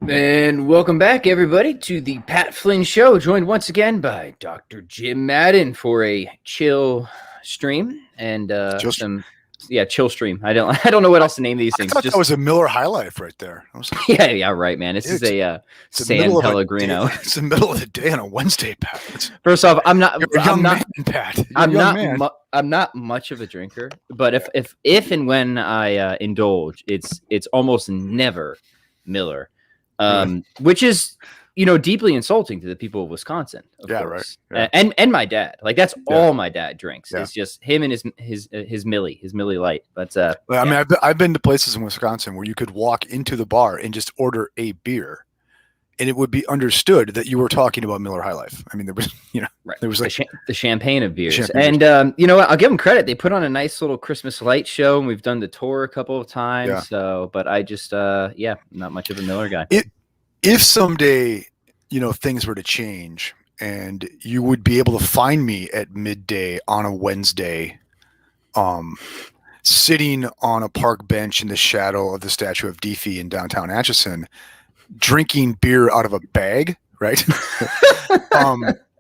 And welcome back, everybody, to the Pat Flynn Show, joined once again by Dr. Jim Madden for a chill stream and chill stream. I don't know what else to name these things. I thought that was a Miller High Life right there. I was like, yeah, right, man. This is a San Pellegrino. It's the middle of the day on a Wednesday, Pat. First off, I'm not much of a drinker, but if and when I indulge, it's almost never Miller. Which is, deeply insulting to the people of Wisconsin, of course. Right. Yeah. And my dad, like that's all my dad drinks. Yeah. It's just him and his Millie Light. But I mean, I've been to places in Wisconsin where you could walk into the bar and just order a beer, and it would be understood that you were talking about Miller High Life. I mean, there was, there was like the champagne of beers. And you know what? I'll give them credit. They put on a nice little Christmas light show, and we've done the tour a couple of times. Yeah. So, but I just, not much of a Miller guy. If someday, things were to change and you would be able to find me at midday on a Wednesday, sitting on a park bench in the shadow of the statue of Deefy in downtown Atchison, drinking beer out of a bag, right?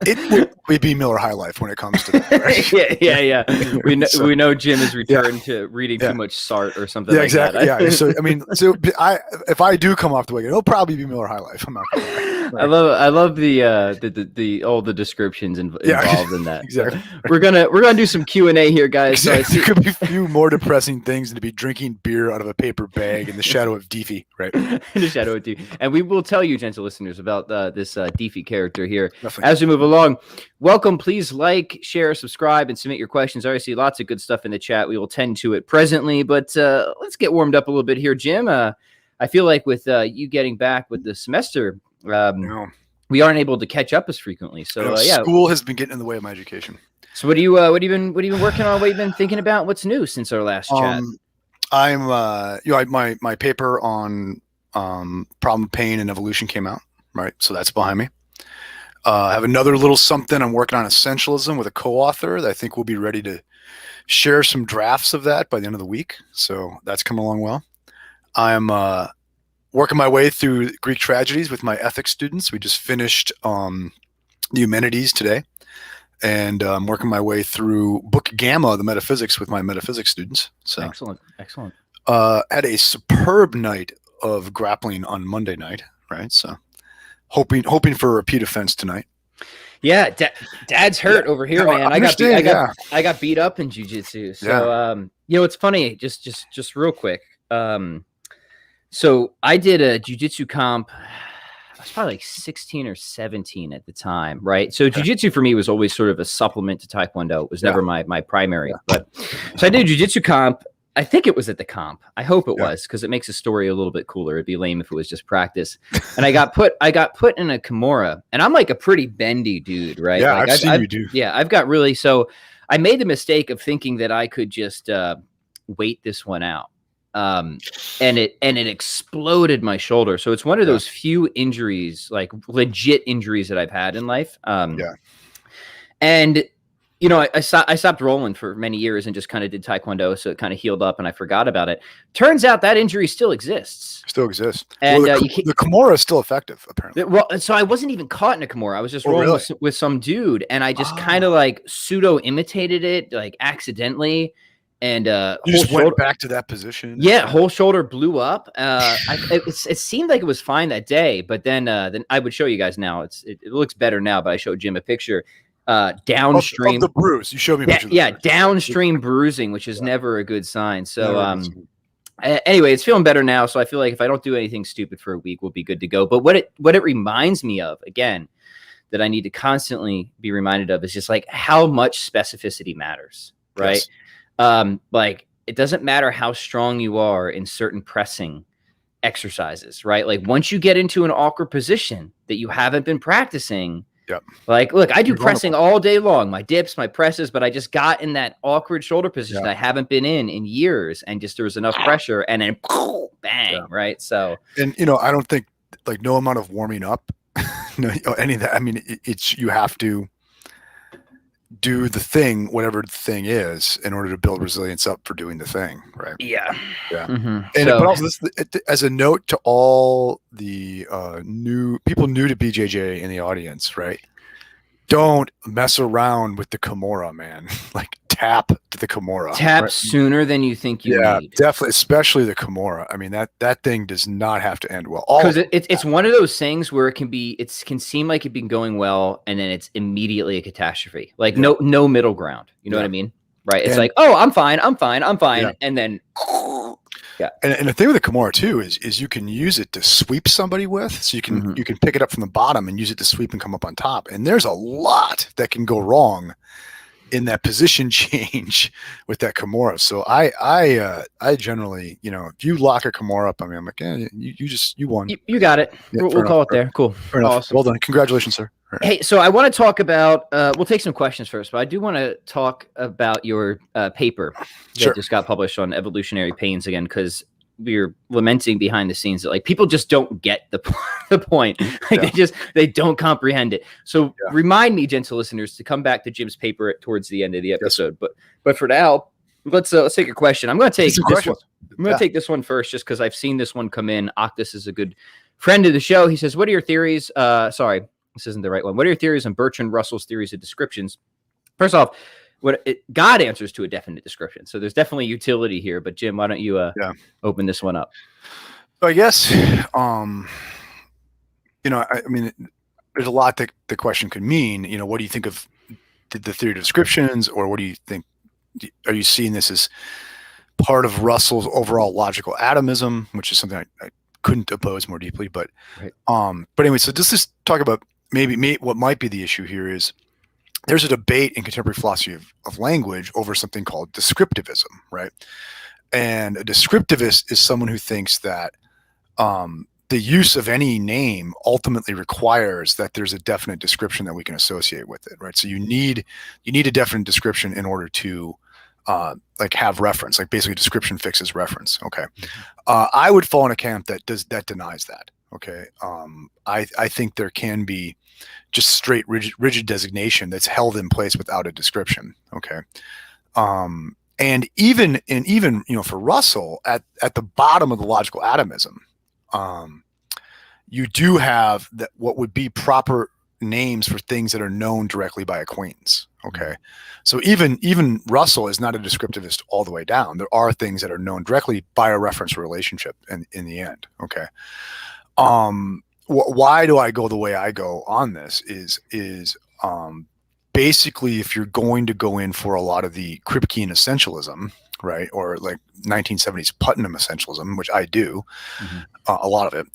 It would be Miller High Life when it comes to that, right? yeah. We know Jim is returned to reading too much Sartre or something. Yeah, like exactly. That. Yeah. So I mean, if I do come off the wagon, it'll probably be Miller High Life. I'm not gonna lie. Right. I love the all the descriptions involved in that. Exactly. We're gonna do some Q&A here, guys. Exactly. There could be a few more depressing things than to be drinking beer out of a paper bag in the shadow of Deefy, right? In the shadow of Deefy. And we will tell you, gentle listeners, about this Deefy character here. Definitely. As we move along. Welcome. Please like, share, subscribe, and submit your questions. I already see lots of good stuff in the chat. We will tend to it presently, but let's get warmed up a little bit here, Jim. I feel like with you getting back with the semester, we aren't able to catch up as frequently. So school has been getting in the way of my education. So what have you been working on? What have you been thinking about? What's new since our last chat? I'm my paper on problem, pain, and evolution came out, right? So that's behind me. I have another little something I'm working on, essentialism, with a co-author that I think we'll be ready to share some drafts of that by the end of the week. So that's come along well. I'm working my way through Greek tragedies with my ethics students. We just finished the Eumenides today, and I'm working my way through Book Gamma, the metaphysics, with my metaphysics students. So excellent. Had a superb night of grappling on Monday night, right? So hoping for a repeat offense tonight. Yeah, Dad's hurt over here, man. I got beat up in jiu-jitsu. So it's funny, just real quick. So I did a jiu-jitsu comp. I was probably like 16 or 17 at the time, right? So jiu-jitsu for me was always sort of a supplement to taekwondo. It was never my primary. But so I did a jiu-jitsu comp. I think it was at the comp. I hope it was, because it makes the story a little bit cooler. It'd be lame if it was just practice. And I got put in a Kimura, and I'm like a pretty bendy dude, right? Yeah, like I've seen you do. Yeah, I've got really. So I made the mistake of thinking that I could just wait this one out, and it exploded my shoulder. So it's one of those few injuries, like legit injuries, that I've had in life. And I stopped rolling for many years and just kind of did taekwondo, so it kind of healed up and I forgot about it. Turns out that injury still exists. And the Kimura is still effective, apparently. Well, so I wasn't even caught in a Kimura. I was just rolling with some dude, and I just kind of like pseudo imitated it, like accidentally. And you just went back to that position. Yeah, whole shoulder blew up. It seemed like it was fine that day, but then I would show you guys now. It looks better now, but I showed Jim a picture. Downstream of the bruise. You showed me a picture. Downstream bruising, which is never a good sign. So anyway, it's feeling better now. So I feel like if I don't do anything stupid for a week, we'll be good to go. But what it reminds me of, again, that I need to constantly be reminded of, is just like how much specificity matters, right? Yes. Like it doesn't matter how strong you are in certain pressing exercises, right? Like once you get into an awkward position that you haven't been practicing, like, look, I do pressing all day long, my dips, my presses, but I just got in that awkward shoulder position I haven't been in years, and just there was enough pressure, and then bang, right? So, and I don't think like no amount of warming up, any of that. I mean, it's you have to do the thing, whatever the thing is, in order to build resilience up for doing the thing, right? Yeah. And but also as a note to all the new to BJJ in the audience, right? Don't mess around with the Kimura, man. Like tap to the Kimura. Tap sooner than you think you need. Definitely, especially the Kimura. I mean, that thing does not have to end well. Because it's one of those things where it can seem like it's been going well, and then it's immediately a catastrophe. Like no middle ground. You know what I mean? Right? It's like, oh, I'm fine, and then. Yeah. And the thing with the Kimura too is you can use it to sweep somebody with, so you can pick it up from the bottom and use it to sweep and come up on top. And there's a lot that can go wrong in that position change with that Kimura. So I generally, if you lock a Kimura up, I mean, I'm like, you won. You got it. Yeah, we'll call it there. Cool. Awesome. Well done. Congratulations, sir. Hey, so I want to talk about, we'll take some questions first, but I do want to talk about your paper that just got published on evolutionary pains again, because we're lamenting behind the scenes that like people just don't get the point. Like they don't comprehend it. So remind me, gentle listeners, to come back to Jim's paper towards the end of the episode. But for now, let's take a question. I'm going to take this one. I'm going to take this one first, just because I've seen this one come in. Octus is a good friend of the show. He says, "What are your theories?" Sorry, this isn't the right one. What are your theories on Bertrand Russell's theories of descriptions? First off, God answers to a definite description. So there's definitely utility here. But Jim, why don't you open this one up? So I guess, I mean, there's a lot that the question could mean. What do you think of the theory of descriptions, or what do you think? Are you seeing this as part of Russell's overall logical atomism, which is something I couldn't oppose more deeply? But anyway, so just talk about maybe what might be the issue here is there's a debate in contemporary philosophy of language over something called descriptivism, right? And a descriptivist is someone who thinks that the use of any name ultimately requires that there's a definite description that we can associate with it, right? So you need a definite description in order to have reference. Like basically, description fixes reference. Okay, I would fall in a camp that denies that. Okay, I think there can be just straight rigid designation that's held in place without a description. Okay, and even for Russell at the bottom of the logical atomism, you do have that what would be proper names for things that are known directly by acquaintance. Okay, so even Russell is not a descriptivist all the way down. There are things that are known directly by a reference relationship in the end. Okay. Why do I go the way I go on this is basically if you're going to go in for a lot of the Kripkean essentialism, right, or like 1970s Putnam essentialism, which I do, a lot of it,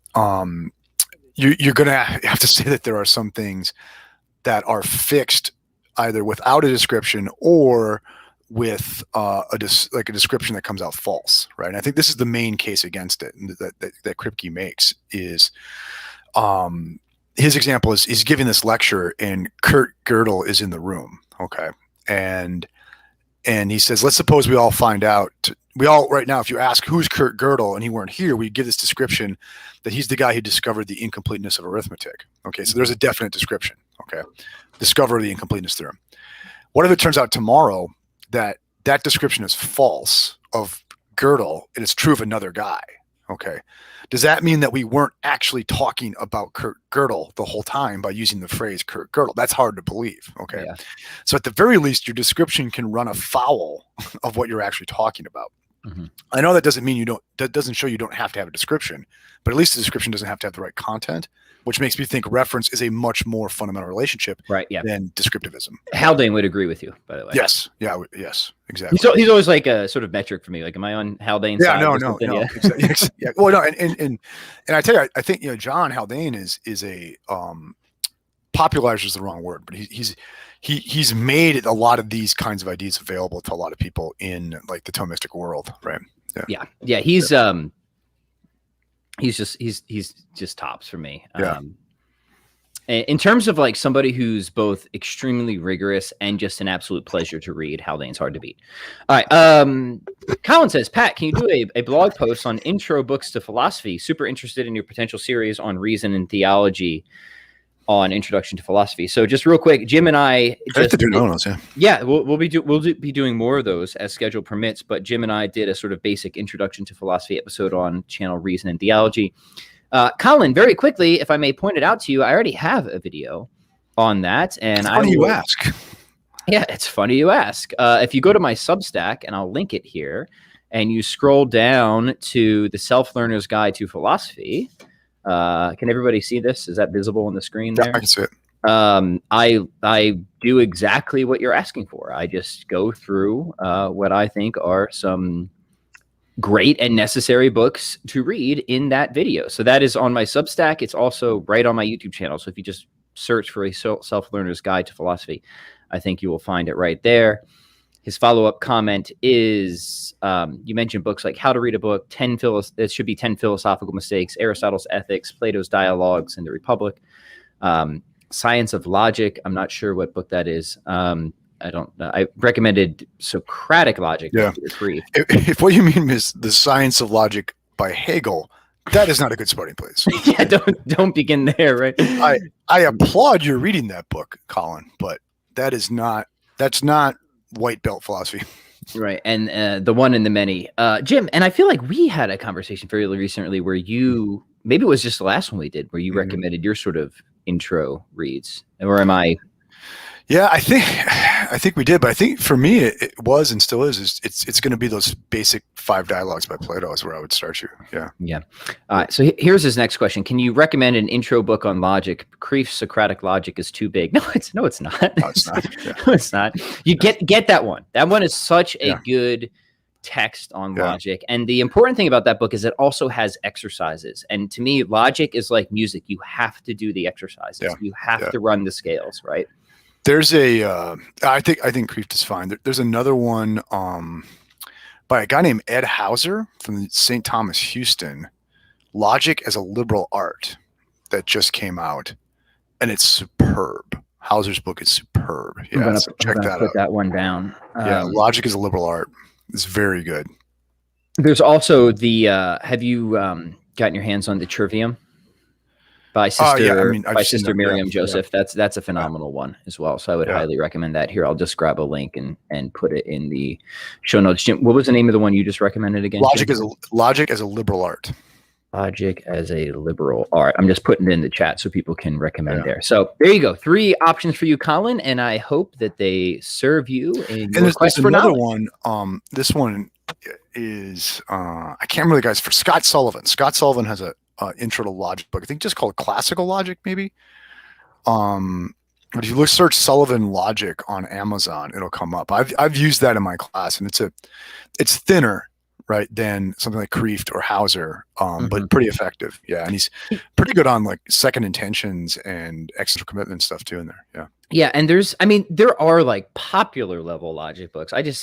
you're going to have to say that there are some things that are fixed either without a description or with a description that comes out false, right? And I think this is the main case against it that Kripke makes is his example is he's giving this lecture and Kurt Gödel is in the room, okay, and he says, let's suppose we all find out. Right now, if you ask who's Kurt Gödel and he weren't here, we give this description that he's the guy who discovered the incompleteness of arithmetic. Okay, so there's a definite description. Okay, discover the incompleteness theorem. What if it turns out tomorrow that description is false of Gödel and it's true of another guy? Okay, does that mean that we weren't actually talking about Kurt Gödel the whole time by using the phrase Kurt Gödel? That's hard to believe. Okay, so at the very least, your description can run afoul of what you're actually talking about. I know that doesn't mean that doesn't show you don't have to have a description, but at least the description doesn't have to have the right content, which makes me think reference is a much more fundamental relationship than descriptivism. Haldane would agree with you, by the way. Yes. Yeah. Yes. Exactly. He's always like a sort of metric for me. Like, am I on Haldane's side? No. Exactly. Yeah. Well, no, and I tell you, I think John Haldane is a popularizer is the wrong word, but he's made a lot of these kinds of ideas available to a lot of people in like the Thomistic world, right? Yeah. He's just tops for me. In terms of like somebody who's both extremely rigorous and just an absolute pleasure to read, Haldane's hard to beat. All right. Colin says, Pat, can you do a blog post on intro books to philosophy? Super interested in your potential series on reason and theology on Introduction to Philosophy. So just real quick, Jim and I have to do those, we'll be doing more of those as schedule permits. But Jim and I did a sort of basic Introduction to Philosophy episode on channel Reason and Theology. Colin, very quickly, if I may point it out to you, I already have a video on that, and you ask. Yeah, it's funny you ask. If you go to my Substack, and I'll link it here, and you scroll down to the Self-Learner's Guide to Philosophy. Can everybody see this? Is that visible on the screen there? Yeah, I can see it. I do exactly what you're asking for. I just go through what I think are some great and necessary books to read in that video. So that is on my Substack. It's also right on my YouTube channel. So if you just search for a Self-Learner's Guide to Philosophy, I think you will find it right there. His follow-up comment is, you mentioned books like How to Read a Book, it should be 10 Philosophical Mistakes, Aristotle's Ethics, Plato's Dialogues, and the Republic. Science of Logic, I'm not sure what book that is. I recommended Socratic Logic. Yeah. If what you mean is The Science of Logic by Hegel, that is not a good starting place. Yeah, don't begin there, right? I applaud your reading that book, Colin, but that's not white belt philosophy. Right. And the one in the many. Jim, and I feel like we had a conversation fairly recently where you, maybe it was just the last one we did, where you recommended your sort of intro reads. Or am I? Yeah, I think we did, but I think for me it was and still is it's going to be those basic 5 dialogues by Plato is where I would start you. Yeah. Yeah. So here's his next question. Can you recommend an intro book on logic? Kreef's Socratic Logic is too big. No, it's not. No, it's not. Yeah. No, it's not. You get that one. That one is such a good text on logic. And the important thing about that book is it also has exercises. And to me, logic is like music. You have to do the exercises. Yeah. You have to run the scales, right? There's I think Kreeft is fine. There's another one by a guy named Ed Hauser from St. Thomas, Houston, Logic as a Liberal Art, that just came out, and it's superb. Hauser's book is superb. Yeah, so check that out. Put that one down. Yeah, Logic as a Liberal Art is very good. There's also the have you gotten your hands on the Trivium? By Sister Miriam Joseph. Yeah. That's a phenomenal one as well. So I would highly recommend that. Here, I'll just grab a link and put it in the show notes. Jim, what was the name of the one you just recommended again? Logic as a Liberal Art. Logic as a Liberal Art. I'm just putting it in the chat so people can recommend there. So there you go. 3 options for you, Colin, and I hope that they serve you in your quest for another knowledge. One. This one is I can't remember the guys, for Scott Sullivan. Scott Sullivan has a intro to logic book, I think just called Classical Logic, maybe. But if you search Sullivan Logic on Amazon, it'll come up. I've used that in my class, and it's thinner, right, than something like Kreeft or Hauser, but pretty effective. Yeah, and he's pretty good on like second intentions and extra commitment stuff too in there. Yeah. Yeah, and there are like popular level logic books. They're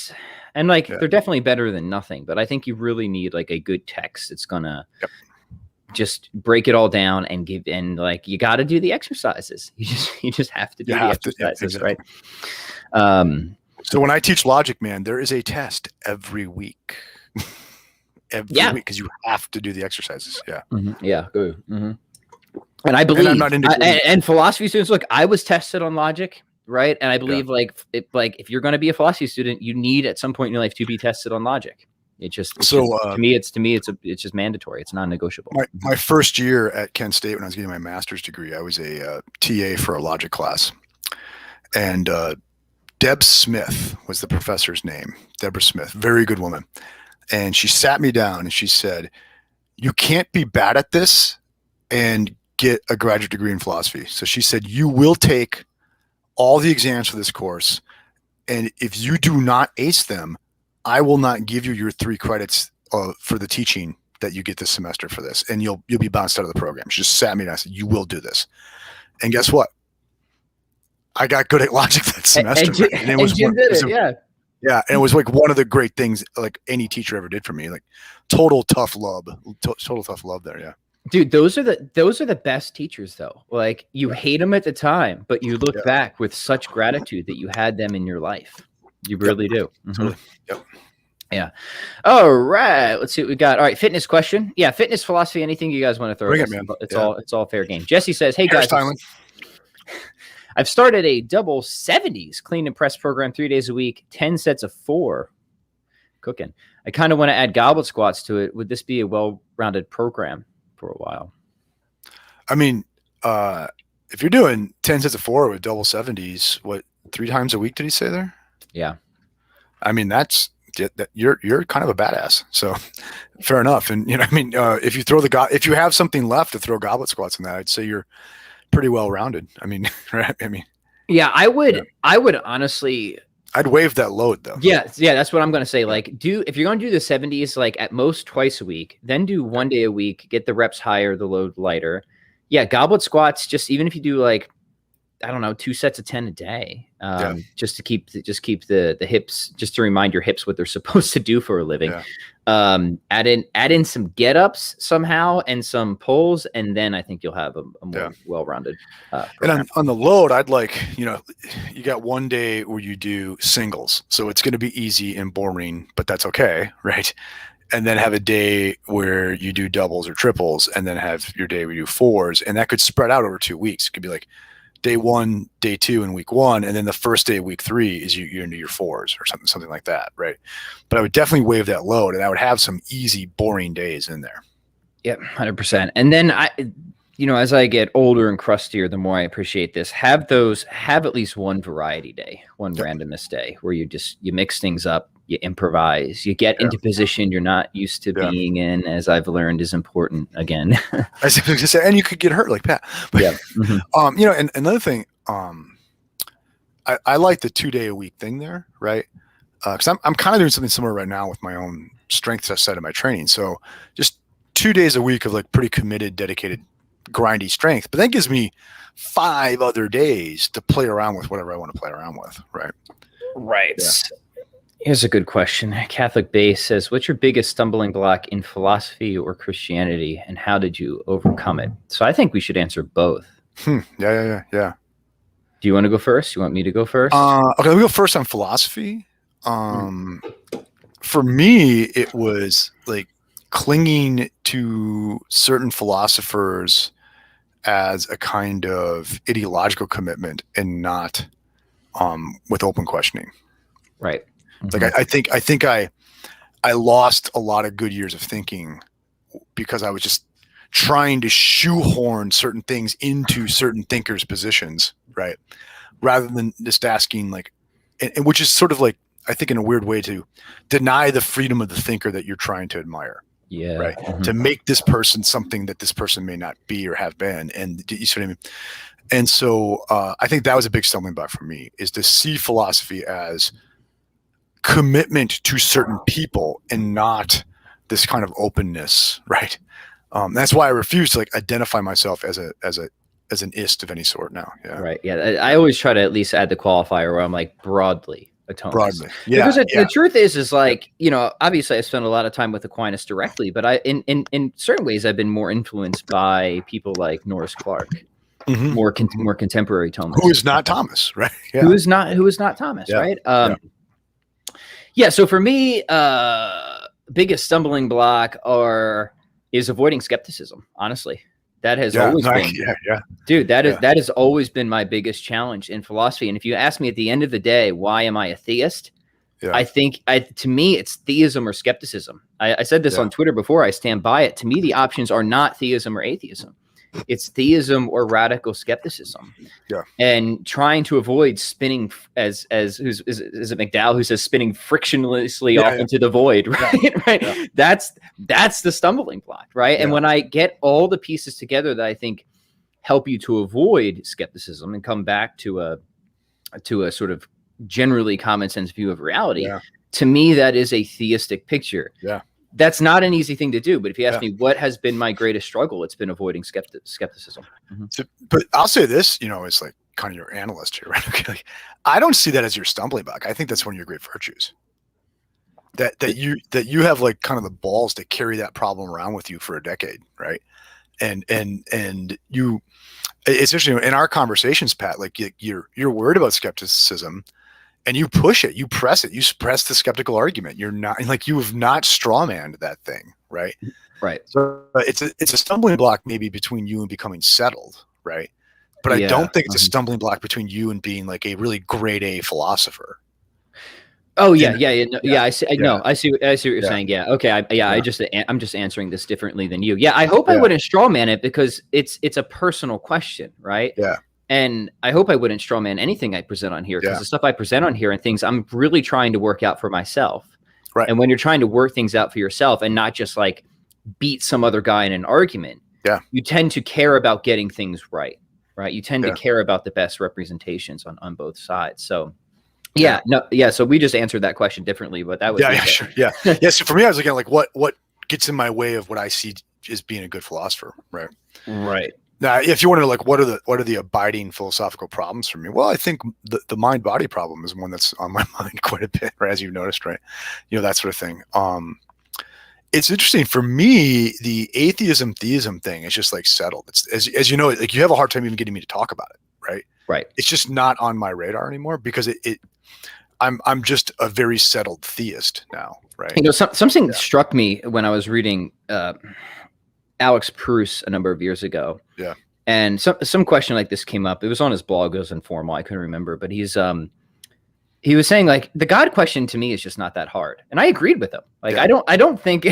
definitely better than nothing, but I think you really need like a good text. It's gonna just break it all down and you got to do the exercises. You just have to do the exercises, right? So when I teach logic, man, there is a test every week. Every week, because you have to do the exercises. Yeah. Mm-hmm. Yeah. Mm-hmm. And I believe, and philosophy students, look, I was tested on logic, right? And I believe if you're going to be a philosophy student, you need at some point in your life to be tested on logic. To me, it's just mandatory. It's non-negotiable. My first year at Kent State, when I was getting my master's degree, I was a TA for a logic class, and Deb Smith was the professor's name. Deborah Smith, very good woman, and she sat me down and she said, "You can't be bad at this and get a graduate degree in philosophy." So she said, "You will take all the exams for this course, and if you do not ace them, I will not give you your 3 credits for the teaching that you get this semester for this, and you'll be bounced out of the program." She just sat me down and said, "You will do this." And guess what? I got good at logic that semester. And it was like one of the great things like any teacher ever did for me. Like total tough love there. Yeah. Dude, those are the best teachers though. Like you hate them at the time, but you look back with such gratitude that you had them in your life. You really do. Mm-hmm. Yep. Yeah. All right. Let's see what we got. All right. Fitness question. Yeah. Fitness, philosophy, anything you guys want to throw? Bring it, man. It's all fair game. Jesse says, "Hey guys, I've started a double 70s clean and press program 3 days a week, 10 sets of 4 cooking. I kind of want to add goblet squats to it. Would this be a well-rounded program for a while? I mean, if you're doing 10 sets of 4 with double 70s, what, 3 times a week did he say there? Yeah. I mean, you're kind of a badass. So fair enough. And I mean, if you have something left to throw goblet squats in that, I'd say you're pretty well rounded. I mean, right? I mean, yeah, I would honestly, I'd waive that load though. Yeah, that's what I'm going to say. Like, if you're going to do the 70s, like at most twice a week, then do 1 day a week, get the reps higher, the load lighter. Yeah, goblet squats, just even if you do like, I don't know, 2 sets of 10 a day, just to keep the hips, just to remind your hips what they're supposed to do for a living. Yeah. Add in some get ups somehow and some pulls, and then I think you'll have a more well-rounded. And on the load, I'd like, you got 1 day where you do singles, so it's going to be easy and boring, but that's okay, right? And then have a day where you do doubles or triples, and then have your day where you do 4s, and that could spread out over 2 weeks. It could be like day 1, day 2 in week 1, and then the first day of week 3 is you're into your 4s or something like that, right? But I would definitely waive that load, and I would have some easy, boring days in there. Yep, 100%. And then as I get older and crustier, the more I appreciate this. Have at least one variety day, one randomness day, where you mix things up. You improvise, you get into position you're not used to being in, as I've learned is important again. And you could get hurt like that. But, and another thing, I like the 2 day a week thing there, right? Because I'm kind of doing something similar right now with my own strength set of my training. So just 2 days a week of like pretty committed, dedicated, grindy strength, but that gives me 5 other days to play around with whatever I want to play around with, right? Right. Yeah. Here's a good question. Catholic Base says, what's your biggest stumbling block in philosophy or Christianity, and how did you overcome it? So I think we should answer both. Yeah. Do you want to go first? You want me to go first? Okay, let me go first on philosophy. For me, it was like clinging to certain philosophers as a kind of ideological commitment and not with open questioning. Right. Like I think I lost a lot of good years of thinking because I was just trying to shoehorn certain things into certain thinkers' positions, right? Rather than just asking like, and which is sort of like, I think in a weird way to deny the freedom of the thinker that you're trying to admire. Yeah. Right. Mm-hmm. To make this person something that this person may not be or have been. And you see what I mean? And so I think that was a big stumbling block for me, is to see philosophy as commitment to certain people and not this kind of openness, right? That's why I refuse to like identify myself as an ist of any sort now. Yeah. Right. Yeah. I always try to at least add the qualifier where I'm like broadly a Thomas. Broadly. Yeah. Because the truth is like, obviously I spent a lot of time with Aquinas directly, but in certain ways I've been more influenced by people like Norris Clark. Mm-hmm. More contemporary Thomas. Who is not Thomas, right? Yeah. Who is not Thomas, right? Yeah. So for me, biggest stumbling block is avoiding skepticism. Honestly, that has always been, dude. That has always been my biggest challenge in philosophy. And if you ask me at the end of the day, why am I a theist? Yeah. I think to me, it's theism or skepticism. I said this on Twitter before. I stand by it. To me, the options are not theism or atheism. It's theism or radical skepticism. Yeah. And trying to avoid spinning is it McDowell who says spinning frictionlessly off into the void, right? Yeah. Right. Yeah. That's the stumbling block, right? Yeah. And when I get all the pieces together that I think help you to avoid skepticism and come back to a sort of generally common sense view of reality, to me, that is a theistic picture. Yeah. That's not an easy thing to do, but if you ask me what has been my greatest struggle, it's been avoiding skepticism. Mm-hmm. So, but I'll say this, it's like kind of your analyst here, right? Okay, like, I don't see that as your stumbling block. I think that's one of your great virtues. That you have like kind of the balls to carry that problem around with you for a decade, right? And you, especially in our conversations, Pat, like you're worried about skepticism. And you push it, you press it, you press the skeptical argument. You're not like, you have not strawmanned that thing, right? Right. So it's a stumbling block maybe between you and becoming settled, right? but I don't think it's a stumbling block between you and being like a really grade A philosopher. Oh yeah, I see. I see what you're saying. Yeah, okay. I'm just answering this differently than you. Yeah, I hope I wouldn't strawman it because it's a personal question, right? Yeah. And I hope I wouldn't strawman anything I present on here because the stuff I present on here and things I'm really trying to work out for myself. Right. And when you're trying to work things out for yourself and not just like beat some other guy in an argument, you tend to care about getting things right. You tend to care about the best representations on both sides. So. So we just answered that question differently, but that was sure. So for me, I was looking at like what gets in my way of what I see as being a good philosopher, right? Now, if you want to like, what are the abiding philosophical problems for me? Well, I think the mind body problem is one that's on my mind quite a bit, right? As you've noticed, right? That sort of thing. It's interesting for me. The atheism theism thing is just like settled. It's as you know, like you have a hard time even getting me to talk about it, right? Right. It's just not on my radar anymore because I'm just a very settled theist now, right? Something struck me when I was reading Alex Proust a number of years ago. Yeah. And some question like this came up. It was on his blog. It was informal. I couldn't remember, but he was saying like the God question to me is just not that hard. And I agreed with him. Like, I don't think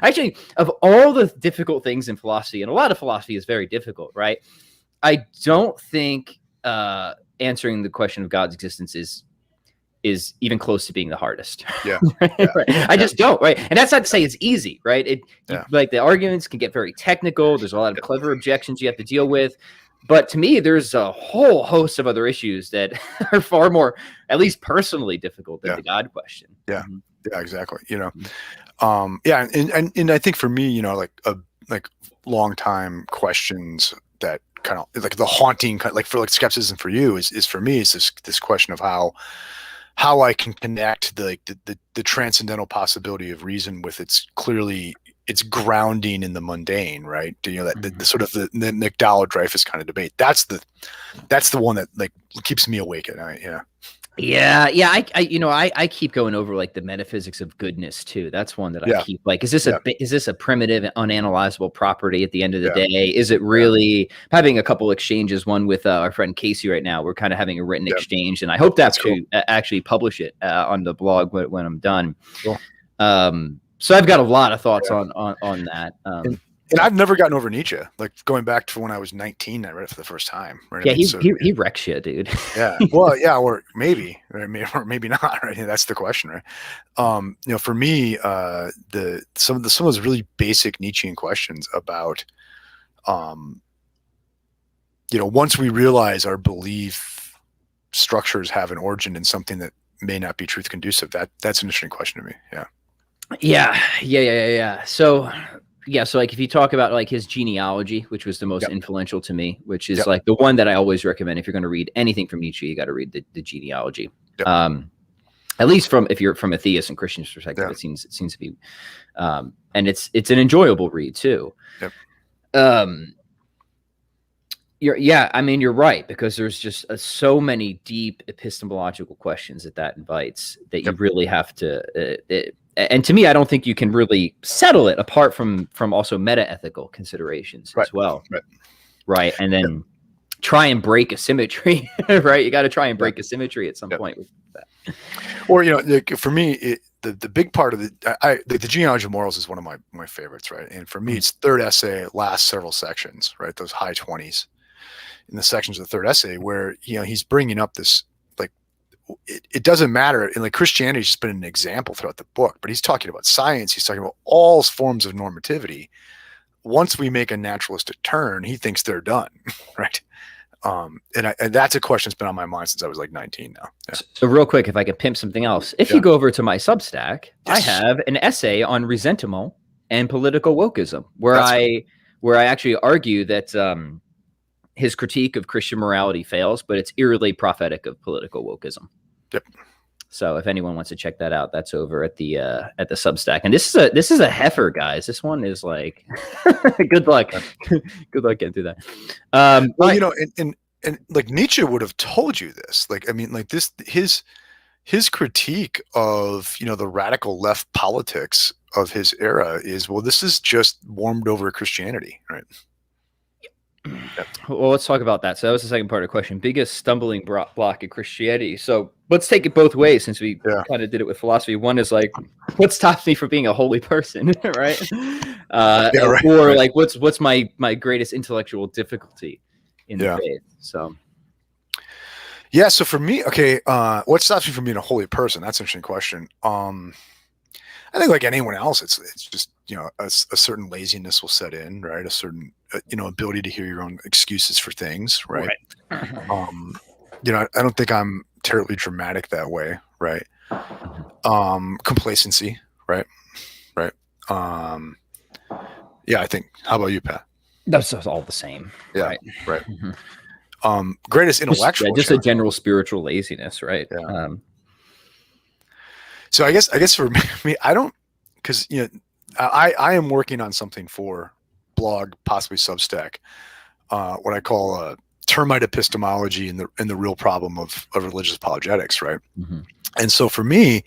actually of all the difficult things in philosophy, and a lot of philosophy is very difficult, right? I don't think answering the question of God's existence is even close to being the hardest. I just don't. Right. And that's not to say it's easy, right? Like the arguments can get very technical. There's a lot of clever objections you have to deal with. But to me, there's a whole host of other issues that are far more, at least personally, difficult than the God question. Yeah. Yeah, exactly. And I think for me, like long time questions that kind of like the haunting, like for like skepticism for you is for me is this question of how I can connect the transcendental possibility of reason with its grounding in the mundane, right? The sort of the McDowell Dreyfus kind of debate. That's the one that like keeps me awake at night. I keep going over like the metaphysics of goodness too. That's one that I keep like, is this a primitive and unanalyzable property at the end of the day? Is it really having a couple exchanges, one with our friend Casey right now? We're kind of having a written exchange, and I hope to actually publish it on the blog when I'm done. Cool. So I've got a lot of thoughts on that. And I've never gotten over Nietzsche. Like going back to when I was 19, I read it for the first time. Right? Yeah, he wrecks you, dude. Yeah. Well, yeah, or maybe not. Right. That's the question, right? For me, some of those really basic Nietzschean questions about, once we realize our belief structures have an origin in something that may not be truth conducive, that's an interesting question to me. Yeah. So like if you talk about like his genealogy, which was the most influential to me, which is like the one that I always recommend if you're going to read anything from Nietzsche, you got to read the genealogy. At least if you're from a theist and Christian perspective, it seems to be, and it's an enjoyable read too. You're right, because there's just so many deep epistemological questions that invites that you really have to. And to me, I don't think you can really settle it apart from also meta-ethical considerations as well. Right. And then try and break a symmetry, right? You got to try and break a symmetry at some point with that. Or, for me, the big part of the genealogy of morals is one of my favorites, right? And for me, it's third essay, last several sections, right? Those high 20s in the sections of the third essay where, he's bringing up this, it doesn't matter. And like Christianity's just been an example throughout the book, but he's talking about science. He's talking about all forms of normativity. Once we make a naturalistic turn, he thinks they're done. Right. And that's a question that's been on my mind since I was like 19 now. Yeah. So real quick, if I could pimp something else, if you go over to my Substack, I have an essay on resentment and political wokeism where I actually argue that, his critique of Christian morality fails, but it's eerily prophetic of political wokeism. Yep. So if anyone wants to check that out, that's over at the Substack. And this is a heifer, guys. This one is like, good luck. Good luck getting through that. Well, and like Nietzsche would have told you this. Like, I mean, like this, his critique of, the radical left politics of his era is, well, this is just warmed over Christianity, right? Well, let's talk about that. So that was the second part of the question. Biggest stumbling block in Christianity. So let's take it both ways, since we kind of did it with philosophy. One is like, what stops me from being a holy person, right? Or like, what's my greatest intellectual difficulty in the faith? So. Yeah. So for me, what stops me from being a holy person? That's an interesting question. I think like anyone else, it's just, a certain laziness will set in, right? A certain, ability to hear your own excuses for things, right? I don't think I'm terribly dramatic that way, right? Complacency, right? Yeah, I think. How about you, Pat? That's all the same. Yeah, right. Greatest intellectual, just a general spiritual laziness, right? Yeah. So I guess for me, I don't, because I am working on something for blog, possibly Substack, what I call termite epistemology and the real problem of religious apologetics, right? And so for me,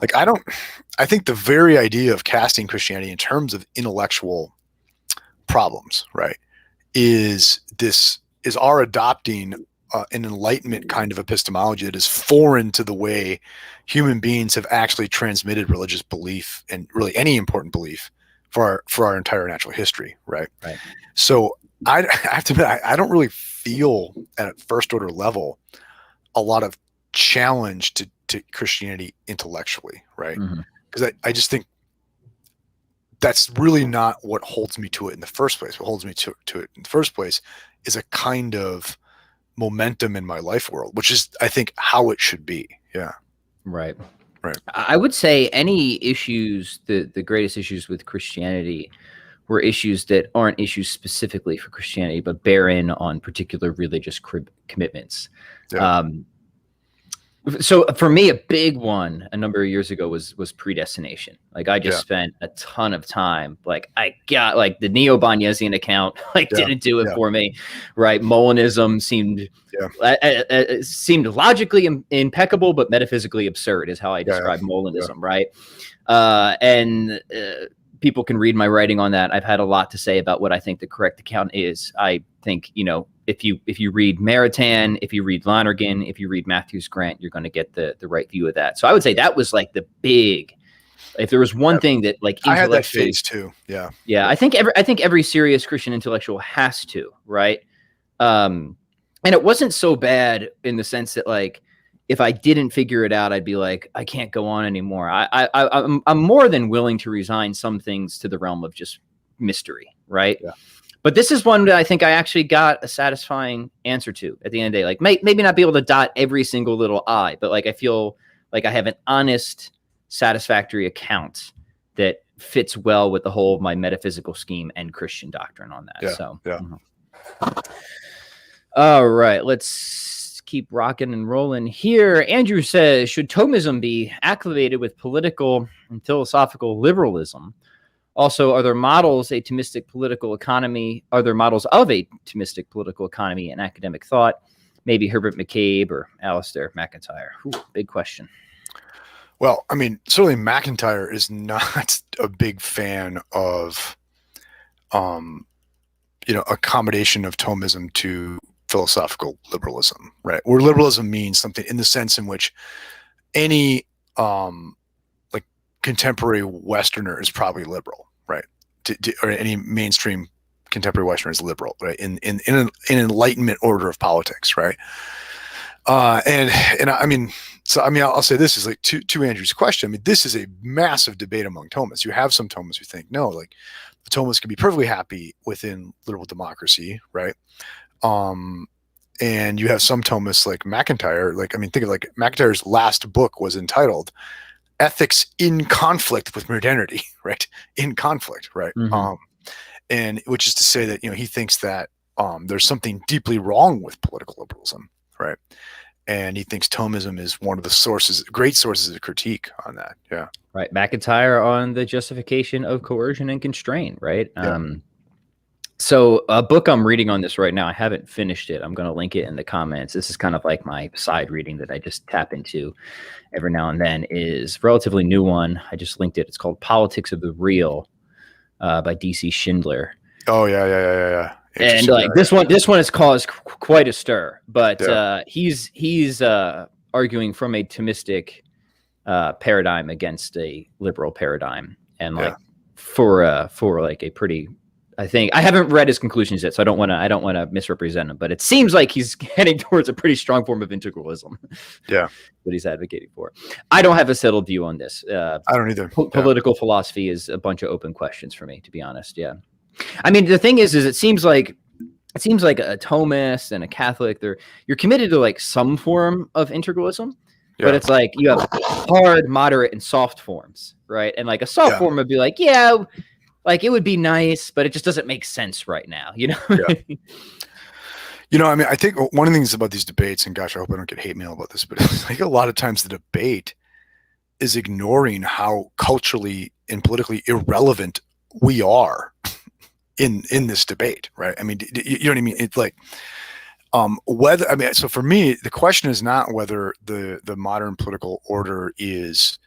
like I think the very idea of casting Christianity in terms of intellectual problems, right, is our adopting an Enlightenment kind of epistemology that is foreign to the way human beings have actually transmitted religious belief, and really any important belief, for our entire natural history, right? So I have to admit, I don't really feel at a first order level a lot of challenge to Christianity intellectually, right? Because I just think that's really not what holds me to it in the first place. What holds me to it in the first place is a kind of momentum in my life world, which is, I think, how it should be. Yeah. Right. I would say any issues, the greatest issues with Christianity were issues that aren't issues specifically for Christianity, but bear in on particular religious commitments. So for me, a big one a number of years ago was predestination. Like I just spent a ton of time. Like I got like the Neo-Bonesian account, didn't do it for me, right? Molinism seemed logically impeccable, but metaphysically absurd is how I describe Molinism, right? And people can read my writing on that. I've had a lot to say about what I think the correct account is. I think, if you read Maritain, if you read Lonergan, if you read Matthews Grant, you're going to get the right view of that. So I would say that was like the big, if there was one thing that like I had that phase too. Yeah. I think every serious Christian intellectual has to, right? And it wasn't so bad in the sense that like, if I didn't figure it out, I'd be like, I can't go on anymore. I'm more than willing to resign some things to the realm of just mystery, right? Yeah. But this is one that I think I actually got a satisfying answer to at the end of the day. Like maybe not be able to dot every single little I, but like I feel like I have an honest, satisfactory account that fits well with the whole of my metaphysical scheme and Christian doctrine on that. All right, let's keep rocking and rolling here. Andrew says, should Thomism be acclimated with political and philosophical liberalism? Also, are there models of a Thomistic political economy and academic thought? Maybe Herbert McCabe or Alistair McIntyre. Ooh, big question. Well, I mean, certainly McIntyre is not a big fan of, accommodation of Thomism to philosophical liberalism, right? Where liberalism means something in the sense in which any contemporary Westerner is probably liberal, right? Or any mainstream contemporary Westerner is liberal, right? In an Enlightenment order of politics, right? And I'll say this is like to Andrew's question. I mean, this is a massive debate among Thomists. You have some Thomists who think no, like the Thomists can be perfectly happy within liberal democracy, right? And you have some Thomists like McIntyre. Think of like McIntyre's last book was entitled Ethics in Conflict with Modernity, right? In conflict, right? And which is to say that, he thinks that there's something deeply wrong with political liberalism, right? And he thinks Thomism is one of the great sources of critique on that. Yeah. Right. McIntyre on the justification of coercion and constraint, right? Yeah. So a book I'm reading on this right now, I haven't finished it. I'm going to link it in the comments. This is kind of like my side reading that I just tap into every now and then. Is a relatively new one. I just linked it. It's called Politics of the Real by DC Schindler. Oh, yeah. And like this one has caused quite a stir, but he's arguing from a Thomistic paradigm against a liberal paradigm, and like for like a pretty, I think I haven't read his conclusions yet, so I don't want to misrepresent him, but it seems like he's heading towards a pretty strong form of integralism. Yeah, that he's advocating for. I don't have a settled view on this. I don't either. Political philosophy is a bunch of open questions for me, to be honest. Yeah, I mean the thing is it seems like a Thomist and a Catholic, you're committed to like some form of integralism. But it's like you have hard, moderate, and soft forms, right? And like a soft form would be like, like it would be nice, but it just doesn't make sense right now, you know? You know, I mean, I think one of the things about these debates, and gosh, I hope I don't get hate mail about this, but it's like a lot of times the debate is ignoring how culturally and politically irrelevant we are in this debate, right? I mean, you know what I mean? It's like, whether, I mean, so for me, the question is not whether the modern political order is,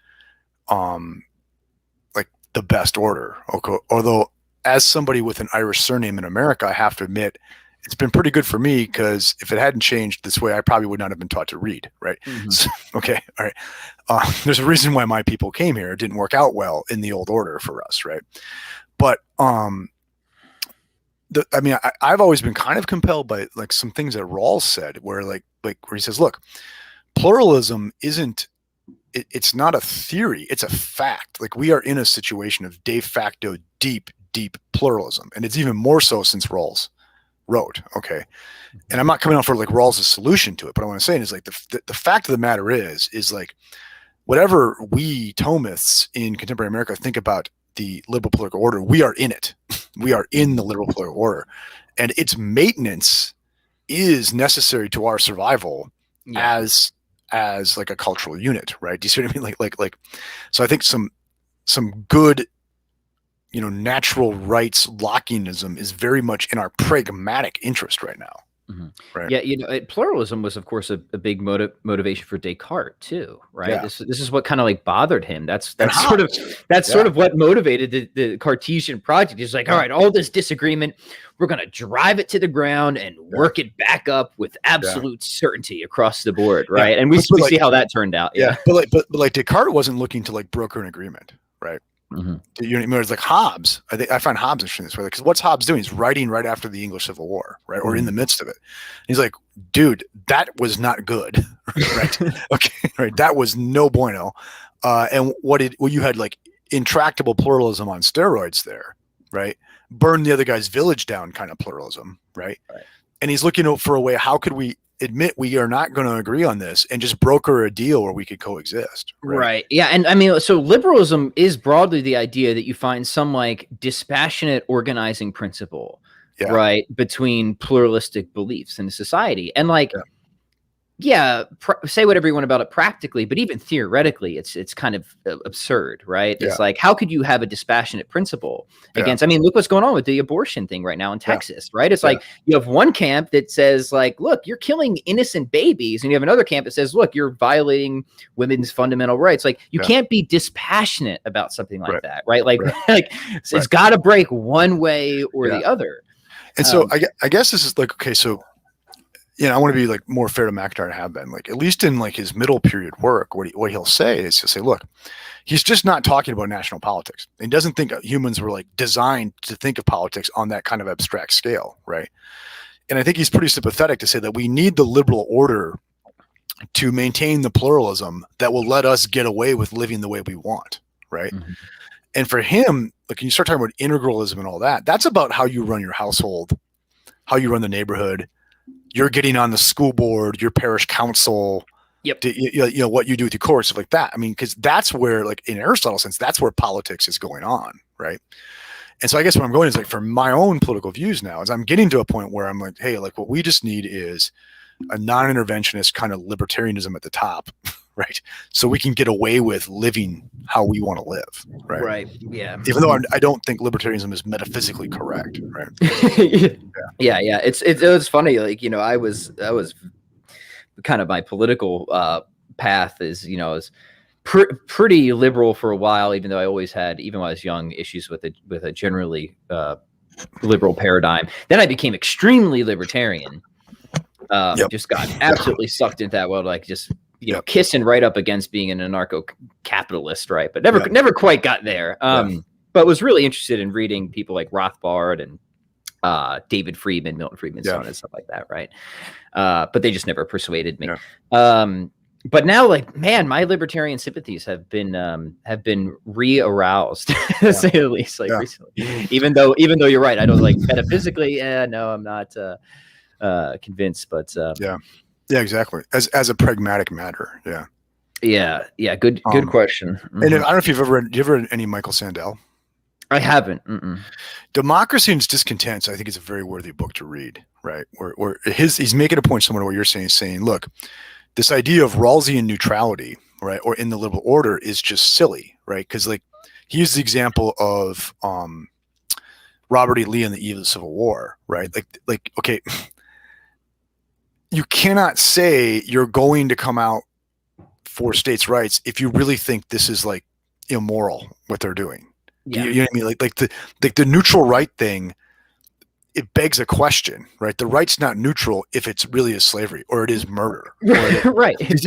like the best order. Okay. Although as somebody with an Irish surname in America, I have to admit, it's been pretty good for me, because if it hadn't changed this way, I probably would not have been taught to read. Right. Mm-hmm. So, okay. All right. There's a reason why my people came here. It didn't work out well in the old order for us. Right. But, I mean, I've always been kind of compelled by like some things that Rawls said, where where he says, look, pluralism it's not a theory, it's a fact. Like we are in a situation of de facto deep pluralism. And it's even more so since Rawls wrote. Okay. And I'm not coming out for like Rawls' solution to it, but what I'm saying is like the fact of the matter is like whatever we Thomists in contemporary America think about the liberal political order, we are in it. We are in the liberal political order, and its maintenance is necessary to our survival as like a cultural unit, right? Do you see what I mean? Like, so I think some good, you know, natural rights Lockeanism is very much in our pragmatic interest right now. Mm-hmm. Right. Yeah, you know, pluralism was, of course, a big motivation for Descartes too, right? Yeah. This is what kind of like bothered him. That's sort of what motivated the Cartesian project. He's like, all right, all this disagreement, we're going to drive it to the ground and work it back up with absolute certainty across the board, right? Yeah. And we see how that turned out. Yeah, but like Descartes wasn't looking to like broker an agreement, right? Mm-hmm. You know what I mean? It's like Hobbes. I find Hobbes interesting this way, because what's Hobbes doing? He's writing right after the English Civil War, right, or in the midst of it. He's like, dude, that was not good, right? Okay, right, that was no bueno. And you had like intractable pluralism on steroids there, right? Burn the other guy's village down kind of pluralism, right? And he's looking for a way. How could we admit we are not going to agree on this and just broker a deal where we could coexist? Right. Yeah. And I mean, so liberalism is broadly the idea that you find some like dispassionate organizing principle, right, between pluralistic beliefs in a society. And like, say whatever you want about it practically, but even theoretically, it's kind of absurd, right? It's like, how could you have a dispassionate principle against? I mean, look what's going on with the abortion thing right now in Texas, right? It's like you have one camp that says, like, look, you're killing innocent babies, and you have another camp that says, look, you're violating women's fundamental rights. Like, you can't be dispassionate about something like that, right? Like, it's got to break one way or the other. And so I guess this is like, okay, so. You know, I want to be like more fair to McIntyre have been, like, at least in like his middle period work, what he'll say is he'll say, look, he's just not talking about national politics. He doesn't think humans were like designed to think of politics on that kind of abstract scale, right? And I think he's pretty sympathetic to say that we need the liberal order to maintain the pluralism that will let us get away with living the way we want, right? Mm-hmm. And for him, like, when you start talking about integralism and all that, that's about how you run your household, how you run the neighborhood. You're getting on the school board, your parish council, you know, what you do with your courts, stuff like that. I mean, because that's where, like, in Aristotle's sense, that's where politics is going on, right? And so I guess what I'm going is, like, for my own political views now, is I'm getting to a point where I'm like, hey, like, what we just need is a non-interventionist kind of libertarianism at the top, right? So we can get away with living how we want to live, right? Right. Yeah. Even though I don't think libertarianism is metaphysically correct, right? Yeah. It's funny. Like, you know, I was kind of my political path is, you know, is pretty liberal for a while, even though I always had, even when I was young, issues with a generally liberal paradigm. Then I became extremely libertarian. Just got absolutely sucked into that world, like just kissing right up against being an anarcho-capitalist, right? But never quite got there. But was really interested in reading people like Rothbard and David Friedman, Milton Friedman's son, and stuff like that, right? But they just never persuaded me. But now, like, man, my libertarian sympathies have been re-aroused, to say the least, like recently. Even though you're right, I don't like metaphysically. No, I'm not convinced. But yeah, exactly. As a pragmatic matter, yeah. Good question. And I don't know if you've ever read any Michael Sandel. I haven't. Democracy and Discontents, I think, is a very worthy book to read, right? Where he's making a point similar to what you're saying, look, this idea of Rawlsian neutrality, right, or in the liberal order is just silly, right? Because like he used the example of Robert E. Lee in the eve of the Civil War, right? Like okay, you cannot say you're going to come out for states' rights if you really think this is like immoral what they're doing. You know what I mean? Like the neutral right thing, it begs a question, right? The right's not neutral if it's really a slavery or it is murder. Right. It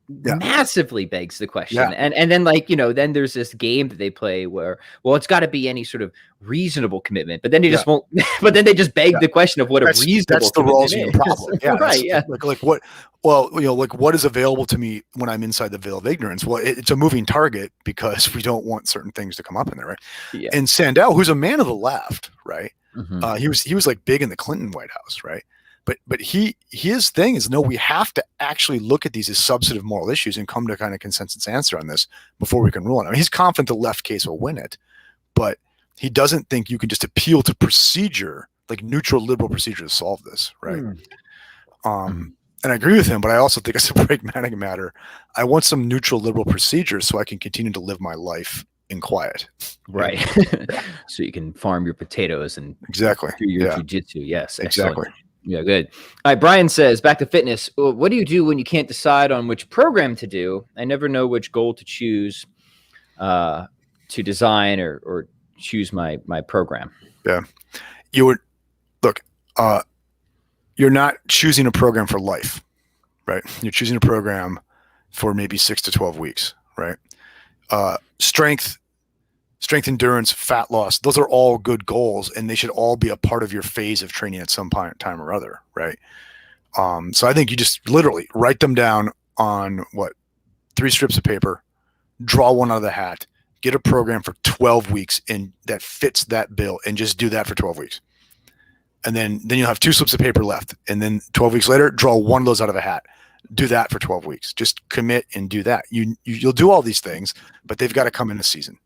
massively begs the question. And then then there's this game that they play where, well, it's got to be any sort of reasonable commitment, but then they just won't, but then they just beg the question of what a reasonable commitment is. That's the Rawlsian problem. Yeah. Right. Like what, well, like what is available to me when I'm inside the veil of ignorance? Well, it's a moving target because we don't want certain things to come up in there. Right. Yeah. And Sandel, who's a man of the left, right. He was like big in the Clinton White House. Right. But his thing is, no, we have to actually look at these as substantive moral issues and come to kind of consensus answer on this before we can rule on it. I mean, he's confident the left case will win it, but he doesn't think you can just appeal to procedure, like neutral liberal procedure, to solve this, right? And I agree with him, but I also think it's a pragmatic matter. I want some neutral liberal procedure so I can continue to live my life in quiet. Right. So you can farm your potatoes and do your jujitsu. Yes, exactly. Yeah, good. All right, Brian says, back to fitness. What do you do when you can't decide on which program to do? I never know which goal to choose to design or choose my program. Yeah. You're not choosing a program for life, right? You're choosing a program for maybe 6 to 12 weeks, right? Strength, endurance, fat loss, those are all good goals, and they should all be a part of your phase of training at some point, time or other, right? So I think you just literally write them down on 3 strips of paper, draw one out of the hat, get a program for 12 weeks and that fits that bill, and just do that for 12 weeks. And then you'll have 2 slips of paper left. And then 12 weeks later, draw one of those out of a hat. Do that for 12 weeks. Just commit and do that. You'll do all these things, but they've got to come in a season.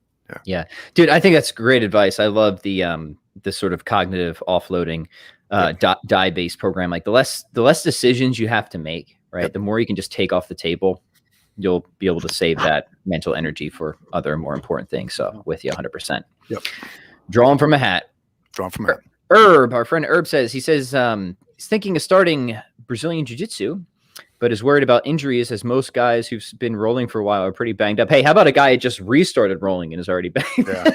Yeah. Dude, I think that's great advice. I love the sort of cognitive offloading die-based program. Like the less decisions you have to make, right? The more you can just take off the table, you'll be able to save that mental energy for other more important things. So with you 100%. Yep. Draw them from a hat. Our friend Herb says, he's thinking of starting Brazilian Jiu-Jitsu, but is worried about injuries as most guys who've been rolling for a while are pretty banged up. Hey, how about a guy who just restarted rolling and is already banged up?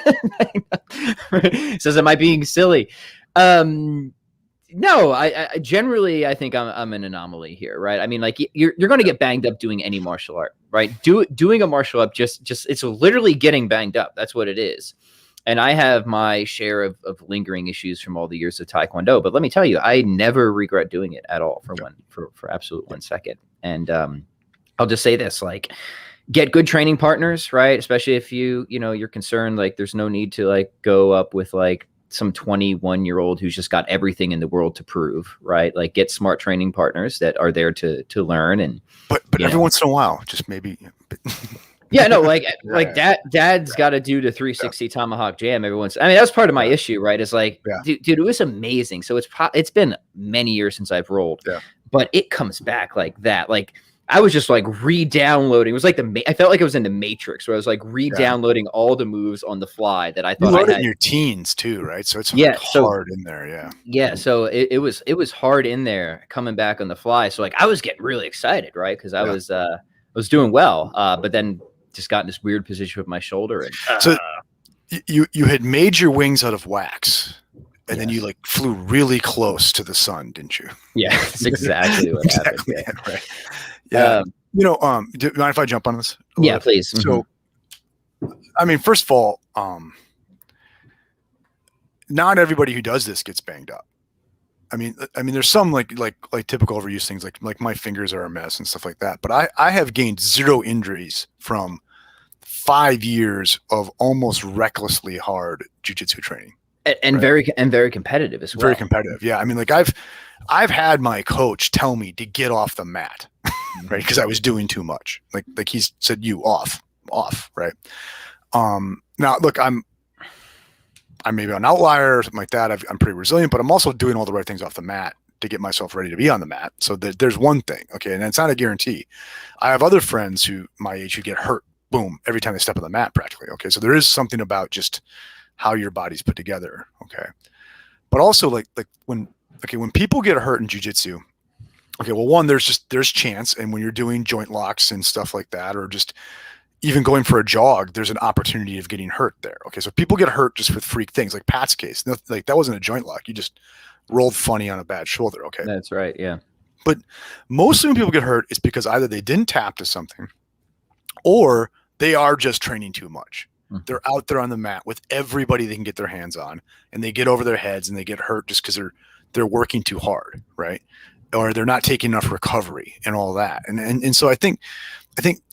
Says, am I being silly? No, I generally, I think I'm an anomaly here, right? I mean, like you're going to get banged up doing any martial art, right? Doing a martial art, just it's literally getting banged up. That's what it is. And I have my share of lingering issues from all the years of Taekwondo, but let me tell you, I never regret doing it at all for absolute 1 second. And I'll just say this, like, get good training partners, right? Especially if you're concerned, like there's no need to like go up with like some 21-year-old who's just got everything in the world to prove, right? Like get smart training partners that are there to learn. But every once in a while, just maybe. Yeah, no, like dad's got to do the 360 tomahawk jam every once. I mean, that's part of my issue, right? It's like, dude, it was amazing. So it's been many years since I've rolled, but it comes back like that. Like I was just like re-downloading. It was like I felt like I was in the Matrix, where I was like re-downloading all the moves on the fly that I thought. You I learned had in your teens too, right? So it's hard in there, Yeah, so it was hard in there coming back on the fly. So like I was getting really excited, right? Because I was doing well, but then just got in this weird position with my shoulder. And you had made your wings out of wax, and then Yes. you like flew really close to the sun, didn't you? Yeah, that's exactly what happened. Exactly. Yeah. Right. Yeah. Um, Do you mind if I jump on this? yeah, please. So, I mean, first of all, not everybody who does this gets banged up. I mean, there's some like typical overuse things like my fingers are a mess and stuff like that. But I have gained 0 injuries from 5 years of almost recklessly hard jiu-jitsu training. And right? very competitive as well. Very competitive. Yeah. I mean, like I've had my coach tell me to get off the mat, right? Because I was doing too much. Like he said, you off, right? Now look, I'm maybe an outlier or something like that. I'm pretty resilient, but I'm also doing all the right things off the mat to get myself ready to be on the mat. So there's one thing. Okay. And it's not a guarantee. I have other friends who my age who get hurt, boom, every time they step on the mat practically. Okay. So there is something about just how your body's put together. Okay. But also like when people get hurt in jiu-jitsu, okay, well, one, there's chance. And when you're doing joint locks and stuff like that, or just even going for a jog, there's an opportunity of getting hurt there. Okay. So people get hurt just with freak things like Pat's case. Like that wasn't a joint lock. You just rolled funny on a bad shoulder. Okay. That's right. Yeah. But mostly when people get hurt, it's because either they didn't tap to something or they are just training too much. Mm-hmm. They're out there on the mat with everybody they can get their hands on, and they get over their heads and they get hurt just because they're working too hard. Right. Or they're not taking enough recovery and all that. And so I think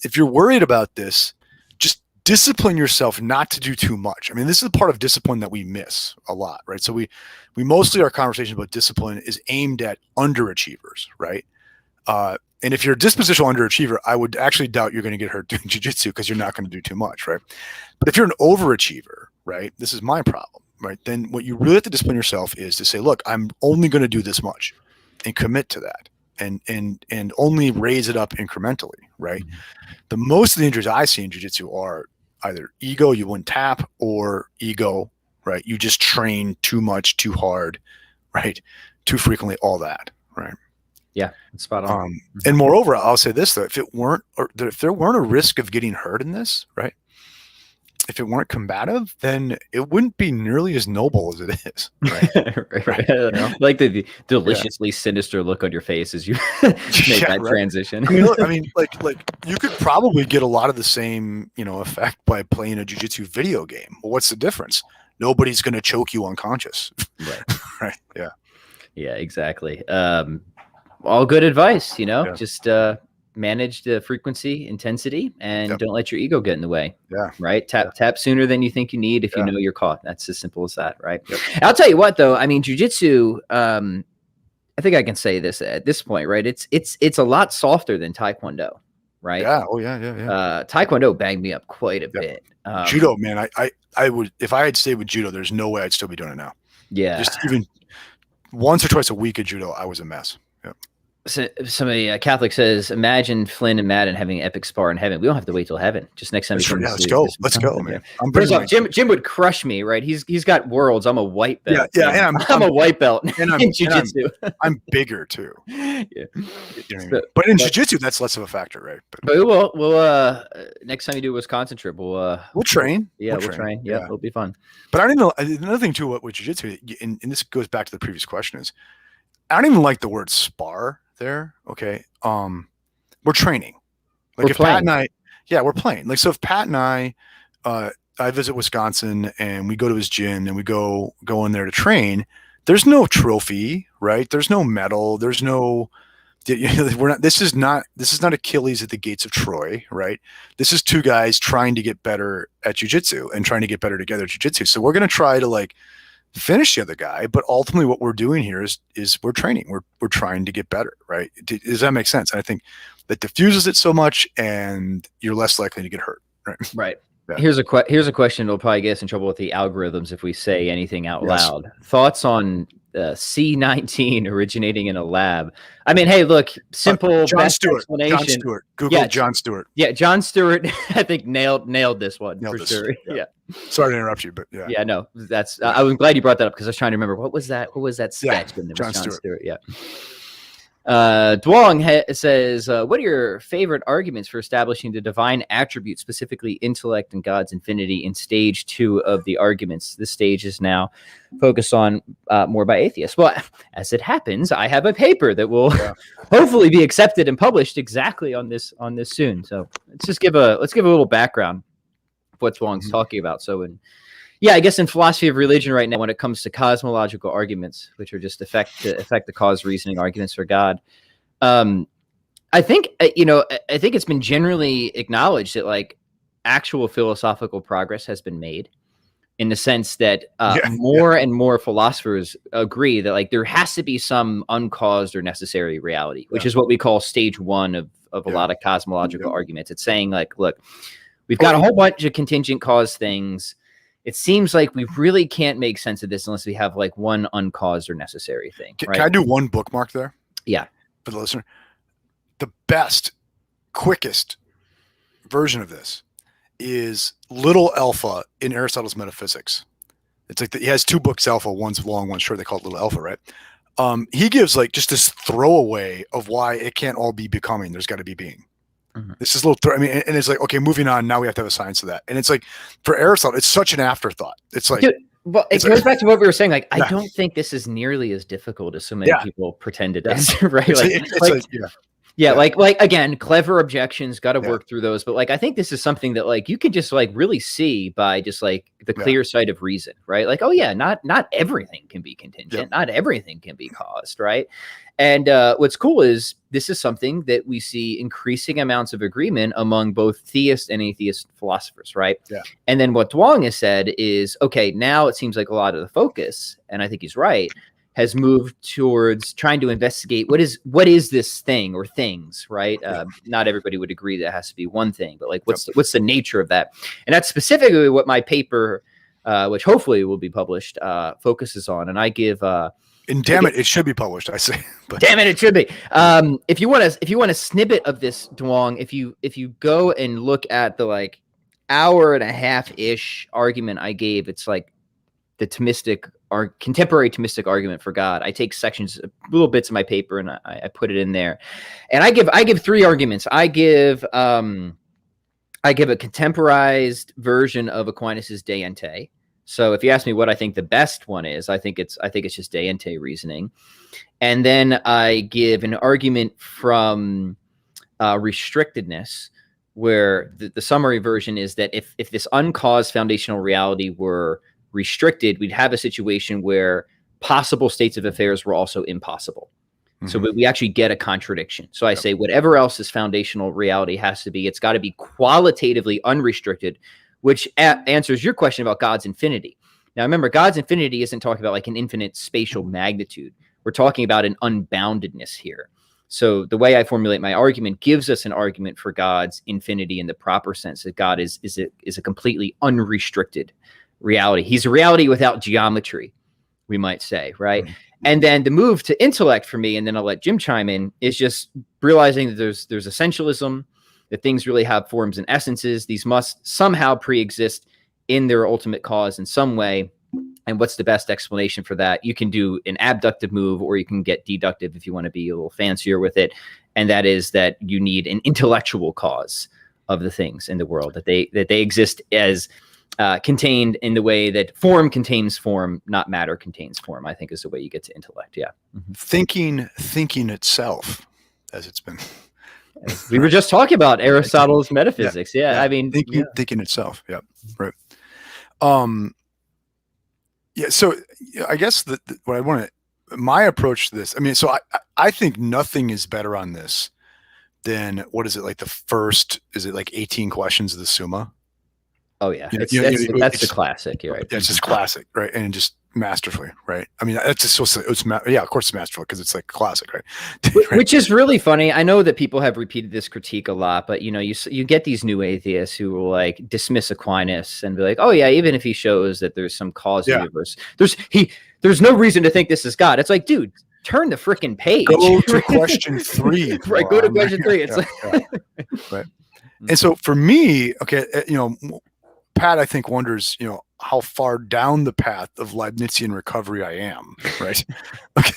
if you're worried about this, just discipline yourself not to do too much. I mean, this is a part of discipline that we miss a lot, right? So we mostly, our conversation about discipline is aimed at underachievers, right? And if you're a dispositional underachiever, I would actually doubt you're going to get hurt doing jiu-jitsu because you're not going to do too much, right? But if you're an overachiever, right, this is my problem, right? Then what you really have to discipline yourself is to say, look, I'm only going to do this much and commit to that. And only raise it up incrementally, right? Mm-hmm. The most of the injuries I see in jiu-jitsu are either ego, you wouldn't tap, or ego, right? You just train too much, too hard, right? Too frequently, all that, right? Yeah, it's spot on. And moreover, I'll say this though: if there weren't a risk of getting hurt in this, right? If it weren't combative, then it wouldn't be nearly as noble as it is. Right. Right. You know? Like the deliciously sinister look on your face as you make that transition. I mean, like you could probably get a lot of the same, effect by playing a jiu-jitsu video game. Well, what's the difference? Nobody's going to choke you unconscious. Right. Right. Yeah. Yeah, exactly. All good advice, just manage the frequency, intensity, and don't let your ego get in the way. Yeah. Right. Tap sooner than you think you need if you know you're caught. That's as simple as that. Right. Yep. I'll tell you what, though. I mean, jiu-jitsu, I think I can say this at this point, right? It's a lot softer than Taekwondo. Right. Yeah. Oh yeah. Taekwondo banged me up quite a bit. Judo, man, I would, if I had stayed with judo, there's no way I'd still be doing it now. Yeah. Just even once or twice a week at judo, I was a mess. Yeah. So somebody Catholic says, imagine Flynn and Madden having an epic spar in heaven. We don't have to wait till heaven. Just next time. Let's go, man. First off, Jim would crush me, right? He's got worlds. I'm a white belt. Yeah. I'm a white belt and in jiu-jitsu. I'm bigger too. Yeah. But in jiu-jitsu, that's less of a factor, right? But we'll next time you do a Wisconsin trip, we'll train. Yeah, we'll train. Yeah, it'll be fun. But I don't know. Another thing too, with jiu-jitsu, and this goes back to the previous question, is I don't even like the word spar there. Okay. We're training. Like if Pat and I, we're playing. Like, so if Pat and I visit Wisconsin and we go to his gym and we go in there to train, there's no trophy, right? There's no medal. There's no, this is not Achilles at the gates of Troy, right? This is two guys trying to get better at jiu-jitsu and trying to get better together at jiu-jitsu. So we're going to try to finish the other guy, but ultimately what we're doing here is we're training. We're trying to get better, right? Does that make sense? And I think that diffuses it so much, and you're less likely to get hurt, right? Right. Yeah. Here's a question that'll probably get us in trouble with the algorithms if we say anything out loud. Thoughts on C19 originating in a lab? I mean, hey, look, simple John Stewart. Google John Stewart. Yeah, John Stewart. I think nailed this one for sure. Yeah. Sorry to interrupt you, but yeah. Yeah, no, that's. I was glad you brought that up because I was trying to remember what was that sketch. John Stewart. Yeah. Duong says, what are your favorite arguments for establishing the divine attribute, specifically intellect and God's infinity, in stage 2 of the arguments? This stage is now focused on more by atheists. Well, as it happens, I have a paper that will hopefully be accepted and published exactly on this soon. So let's give a little background of what Duong's talking about. So I guess in philosophy of religion right now, when it comes to cosmological arguments, which are just effect the cause reasoning arguments for God, I think it's been generally acknowledged that like actual philosophical progress has been made, in the sense that more and more philosophers agree that like there has to be some uncaused or necessary reality, which is what we call stage 1 of a lot of cosmological arguments. It's saying like, look, we've got a whole bunch of contingent cause things. It seems like we really can't make sense of this unless we have like one uncaused or necessary thing. Can I do one bookmark there? Yeah. For the listener, the best, quickest version of this is Little Alpha in Aristotle's Metaphysics. It's like he has 2 books, Alpha, one's long, one's short. They call it Little Alpha, right? He gives like just this throwaway of why it can't all be becoming. There's got to be being. This is a little, and it's like, okay, moving on. Now we have to have a science of that. And it's like, for Aristotle, it's such an afterthought. It's like, well, it goes back to what we were saying. Like, I don't think this is nearly as difficult as so many people pretend it is, right? Like again, clever objections, got to work through those. But like, I think this is something that like you could just like really see by just like the clear sight of reason, right? Like, oh yeah, not everything can be contingent, not everything can be caused, right? And what's cool is this is something that we see increasing amounts of agreement among both theist and atheist philosophers, right? Yeah. And then what Duong has said is, okay, now it seems like a lot of the focus, and I think he's right, has moved towards trying to investigate what is this thing or things, right? Not everybody would agree that it has to be one thing, but like what's the nature of that? And that's specifically what my paper, which hopefully will be published, focuses on. And I give and damn it should be published, I say. But. Damn it should be. If you want a snippet of this, Duong, if you go and look at the like hour and a half-ish argument I gave, it's like the Thomistic or contemporary Thomistic argument for God. I take sections, little bits of my paper, and I put it in there. And I give 3 arguments. I give a contemporized version of Aquinas' De Ente. So if you ask me what I think the best one is, I think it's just De Ente reasoning. And then I give an argument from restrictedness, where the summary version is that if this uncaused foundational reality were restricted, we'd have a situation where possible states of affairs were also impossible. So we actually get a contradiction. So I say whatever else this foundational reality has to be, it's got to be qualitatively unrestricted, which answers your question about God's infinity. Now, remember, God's infinity isn't talking about like an infinite spatial magnitude. We're talking about an unboundedness here. So the way I formulate my argument gives us an argument for God's infinity in the proper sense, that God is a completely unrestricted reality. He's a reality without geometry, we might say, right? And then the move to intellect for me, and then I'll let Jim chime in, is just realizing that there's essentialism, that things really have forms and essences. These must somehow pre-exist in their ultimate cause in some way. And what's the best explanation for that? You can do an abductive move, or you can get deductive if you want to be a little fancier with it. And that is that you need an intellectual cause of the things in the world, that they exist as contained in the way that form contains form, not matter contains form, I think is the way you get to intellect. Yeah. Thinking itself, as it's been. We were just talking about Aristotle's metaphysics. Yeah. I mean, thinking itself. Yeah. Right. So I guess what I want to, my approach to this, I mean, so I think nothing is better on this than, what is it, like the first, is it like 18 questions of the Summa? Oh yeah, that's the classic. You're right. It's just classic, right? And just masterfully, right? I mean, that's just of course it's masterful because it's like classic, right? Which is really funny. I know that people have repeated this critique a lot, but you get these new atheists who will like dismiss Aquinas and be like, oh yeah, even if he shows that there's some cause universe, there's no reason to think this is God. It's like, dude, turn the freaking page. Go to question 3. Right, go to question 3. It's right. And so for me, okay, Pat, I think wonders, how far down the path of Leibnizian recovery I am, right? Okay.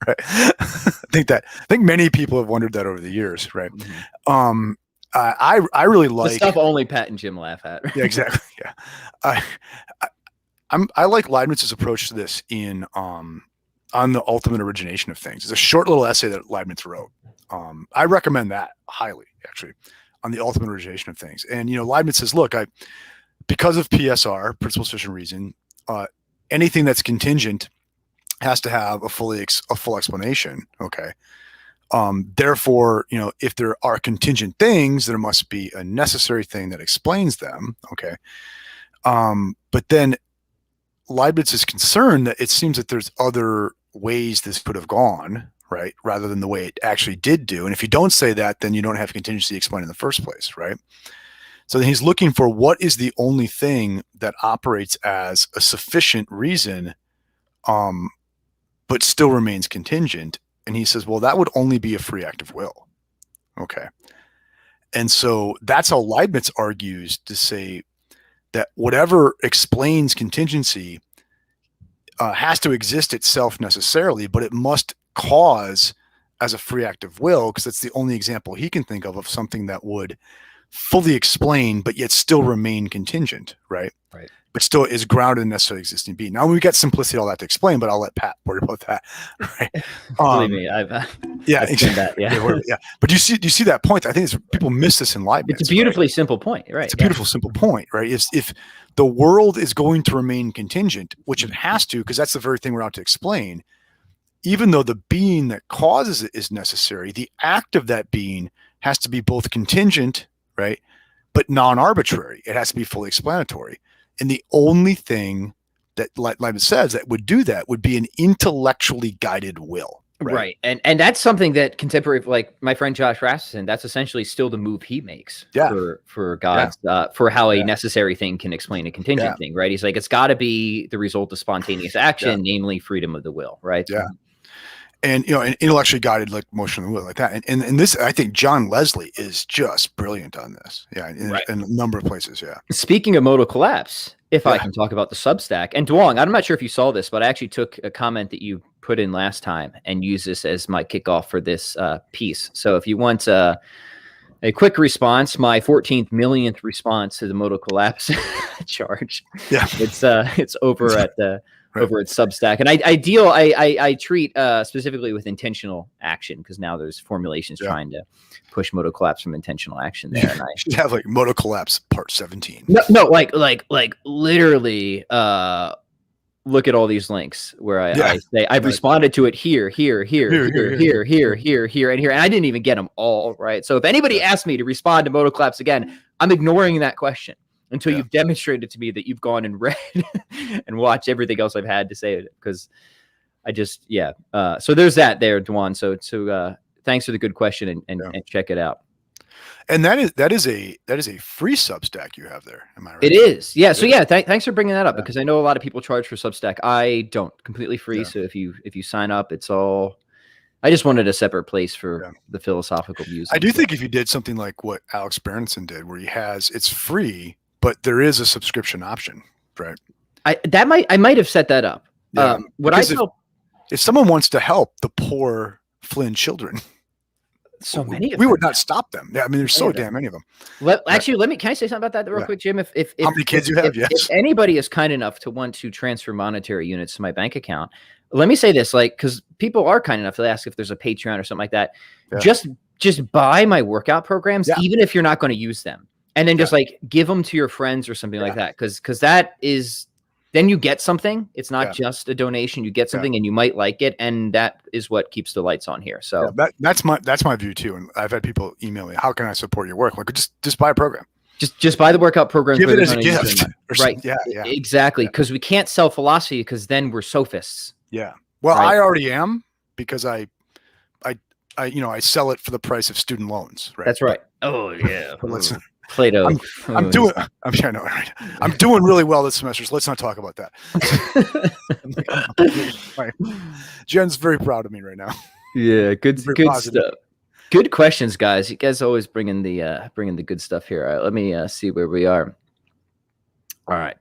Right. I think many people have wondered that over the years, right? Mm-hmm. I really like the stuff only Pat and Jim laugh at. Yeah, exactly. Yeah. I like Leibniz's approach to this in on the ultimate origination of things. It's a short little essay that Leibniz wrote. I recommend that highly, actually, on the ultimate origination of things. And Leibniz says, look, because of PSR, principle, sufficient reason, anything that's contingent has to have a full explanation. Okay. Therefore, if there are contingent things, there must be a necessary thing that explains them. Okay. But then Leibniz is concerned that it seems that there's other ways this could have gone, right? Rather than the way it actually did do. And if you don't say that, then you don't have contingency explained in the first place, right? So then he's looking for what is the only thing that operates as a sufficient reason, but still remains contingent. And he says, well, that would only be a free act of will. Okay. And so that's how Leibniz argues to say that whatever explains contingency has to exist itself necessarily, but it must cause as a free act of will, because that's the only example he can think of something that would fully explain, but yet still remain contingent, right? Right. But still is grounded in necessarily existing being. Now we got simplicity, all that to explain, but I'll let Pat worry about that. Right? Believe me, I've seen that. Yeah. Yeah. But do you see that point? I think people miss this in Leibniz. It's a beautifully simple point, right? It's a beautiful, simple point, right? If the world is going to remain contingent, which it has to, because that's the very thing we're out to explain, even though the being that causes it is necessary, the act of that being has to be both contingent, right, but non-arbitrary. It has to be fully explanatory. And the only thing that Leibniz says that would do that would be an intellectually guided will. Right. And that's something that contemporary, like my friend Josh Rasmussen, that's essentially still the move he makes for God's, for how a necessary thing can explain a contingent thing, right? He's like, it's got to be the result of spontaneous action, namely freedom of the will, right? Yeah. And, an intellectually guided like motion of the will like that. And this, I think John Leslie is just brilliant on this. Yeah. In a number of places. Yeah. Speaking of modal collapse, if I can talk about the Substack, and Duong, I'm not sure if you saw this, but I actually took a comment that you put in last time and use this as my kickoff for this piece. So if you want a quick response, my 14th millionth response to the modal collapse charge, it's over at the over at Substack. And I treat specifically with intentional action, because now there's formulations trying to push modal collapse from intentional action there. And I should have like modal collapse part 17. No, like literally look at all these links where I say I've responded to it here, and here. And I didn't even get them all right. So if anybody asks me to respond to modal collapse again, I'm ignoring that question until you've demonstrated to me that you've gone and read and watched everything else I've had to say, because I just, so there's that there, Dwan. So thanks for the good question and check it out. And that is a free Substack you have there. Am I right? It is. Yeah. So thanks for bringing that up, because I know a lot of people charge for Substack. I don't, completely free. Yeah. So if you sign up, it's all, I just wanted a separate place for the philosophical views. I do think if you did something like what Alex Berenson did, where it's free, but there is a subscription option, right? I might have set that up. Yeah. If someone wants to help the poor Flynn children, so many of we would not stop them. Yeah, I mean, there's so damn many of them. Actually, can I say something about that real quick, Jim? If how many kids you have? Yes. If anybody is kind enough to want to transfer monetary units to my bank account, let me say this, because people are kind enough to ask if there's a Patreon or something like that. Yeah. Just buy my workout programs, even if you're not going to use them. And then just give them to your friends or something like that. Because that is, then you get something. It's not just a donation. You get something and you might like it. And that is what keeps the lights on here. So that's my view too. And I've had people email me, how can I support your work? Like, just buy a program. Just buy the workout program. Give it as a gift. Right. Yeah. Exactly. Because we can't sell philosophy, because then we're sophists. Yeah. Well, I already am, because I sell it for the price of student loans. Right. That's right. Plato. I'm doing really well this semester, so let's not talk about that. Jen's very proud of me right now. Yeah, good stuff. Good questions, guys. You guys always bring in the good stuff here. All right, let me see where we are. All right.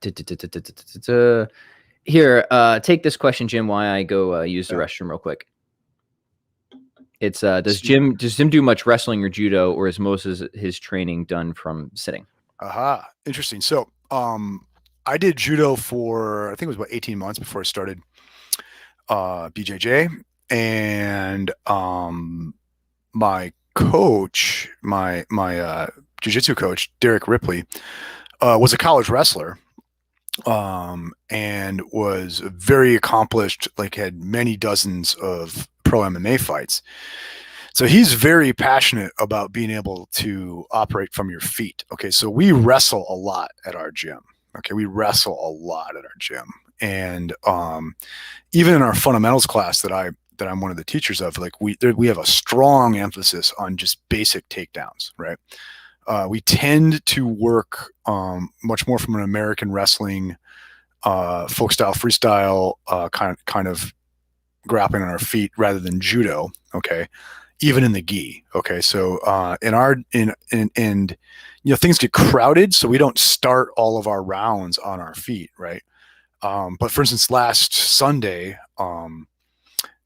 Here, take this question, Jim, while I go use the restroom real quick. It's does Jim do much wrestling or judo, or is most of his training done from sitting? Aha, interesting. So I did judo for, I think it was about 18 months before I started BJJ, and my coach, my jiu-jitsu coach, Derek Ripley, was a college wrestler, and was very accomplished, like had many dozens of pro MMA fights. So he's very passionate about being able to operate from your feet. Okay, so we wrestle a lot at our gym. Okay, we wrestle a lot at our gym, and even in our fundamentals class that I'm one of the teachers of, like we have a strong emphasis on just basic takedowns, right? We tend to work much more from an American wrestling, folk style, freestyle kind of grappling on our feet rather than judo. Okay, even in the gi. Okay, so and things get crowded, so we don't start all of our rounds on our feet, right? But for instance, last Sunday,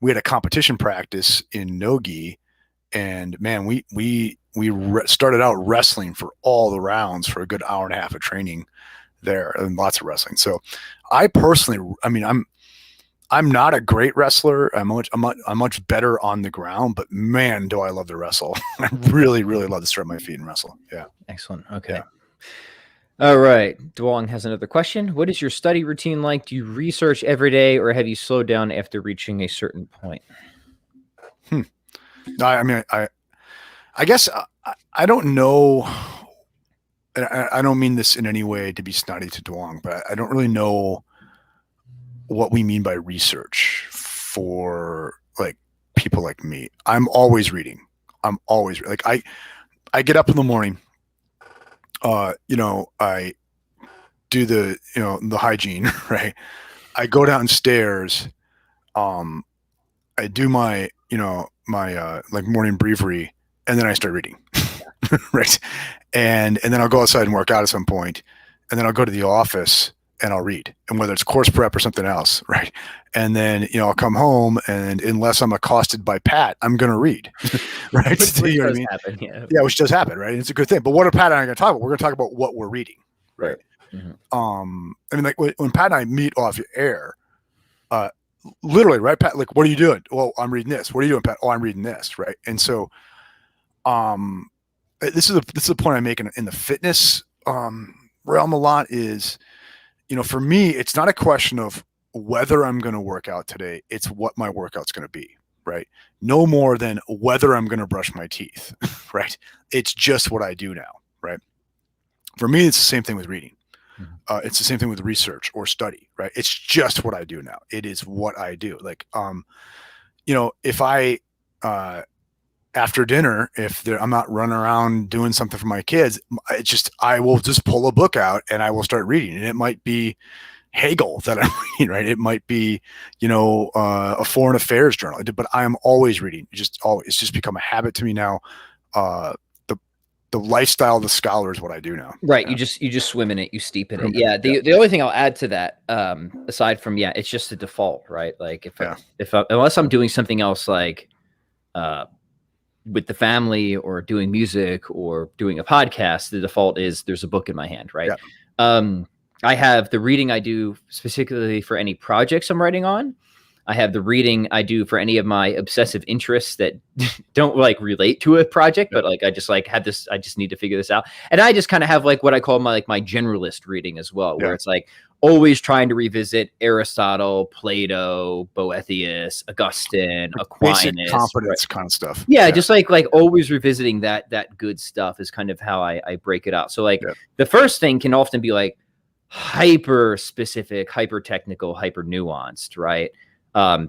we had a competition practice in no gi, and man, we started out wrestling for all the rounds for a good hour and a half of training there, and lots of wrestling. So I personally, I mean, I'm not a great wrestler. I'm much better on the ground, but man, do I love to wrestle. I really, really love to start my feet and wrestle. Yeah. Excellent. Okay. Yeah. All right. Duong has another question. What is your study routine like? Do you research every day, or have you slowed down after reaching a certain point? No, I mean, I guess I don't know. And I don't mean this in any way to be snotty to Duong, but I don't really know what we mean by research for like people like me. I'm always reading. I'm always like, I get up in the morning, I do the hygiene, right? I go downstairs, I do my like morning breviary, and then I start reading. Right. And then I'll go outside and work out at some point, and then I'll go to the office and I'll read, and whether it's course prep or something else. Right. And then, I'll come home, and unless I'm accosted by Pat, I'm going to read. Right. Which does happen, yeah. Which does happen. Right. It's a good thing. But what are Pat and I going to talk about? We're going to talk about what we're reading. Right. Mm-hmm. I mean, like when Pat and I meet off air, literally, right, Pat, like, what are you doing? Well, I'm reading this. What are you doing, Pat? Oh, I'm reading this. Right. And so, this is a point I make in the fitness realm a lot is, for me, it's not a question of whether I'm going to work out today. It's what my workout's going to be, right? No more than whether I'm going to brush my teeth, right? It's just what I do now, right? For me, it's the same thing with reading. It's the same thing with research or study, right? It's just what I do now. It is what I do. Like, if I, after dinner, I'm not running around doing something for my kids, I will just pull a book out and I will start reading. And it might be Hegel that I'm reading, right? It might be, a foreign affairs journal, but I am always reading. It's just become a habit to me now. The lifestyle of the scholar is what I do now. Right. Yeah. You just swim in it. You steep in it. Yeah. The only thing I'll add to that, aside from, it's just the default, right? Like unless I'm doing something else, like, with the family or doing music or doing a podcast, the default is there's a book in my hand. Right. Yeah. I have the reading I do specifically for any projects I'm writing on. I have the reading I do for any of my obsessive interests that don't like relate to a project, but like I just like had this, I just need to figure this out. And I just kind of have like what I call my generalist reading as well, where it's like always trying to revisit Aristotle, Plato, Boethius, Augustine, Aquinas, basic competence kind of stuff. Yeah, just like always revisiting that good stuff is kind of how I break it out. So like the first thing can often be like hyper specific, hyper technical, hyper nuanced, right?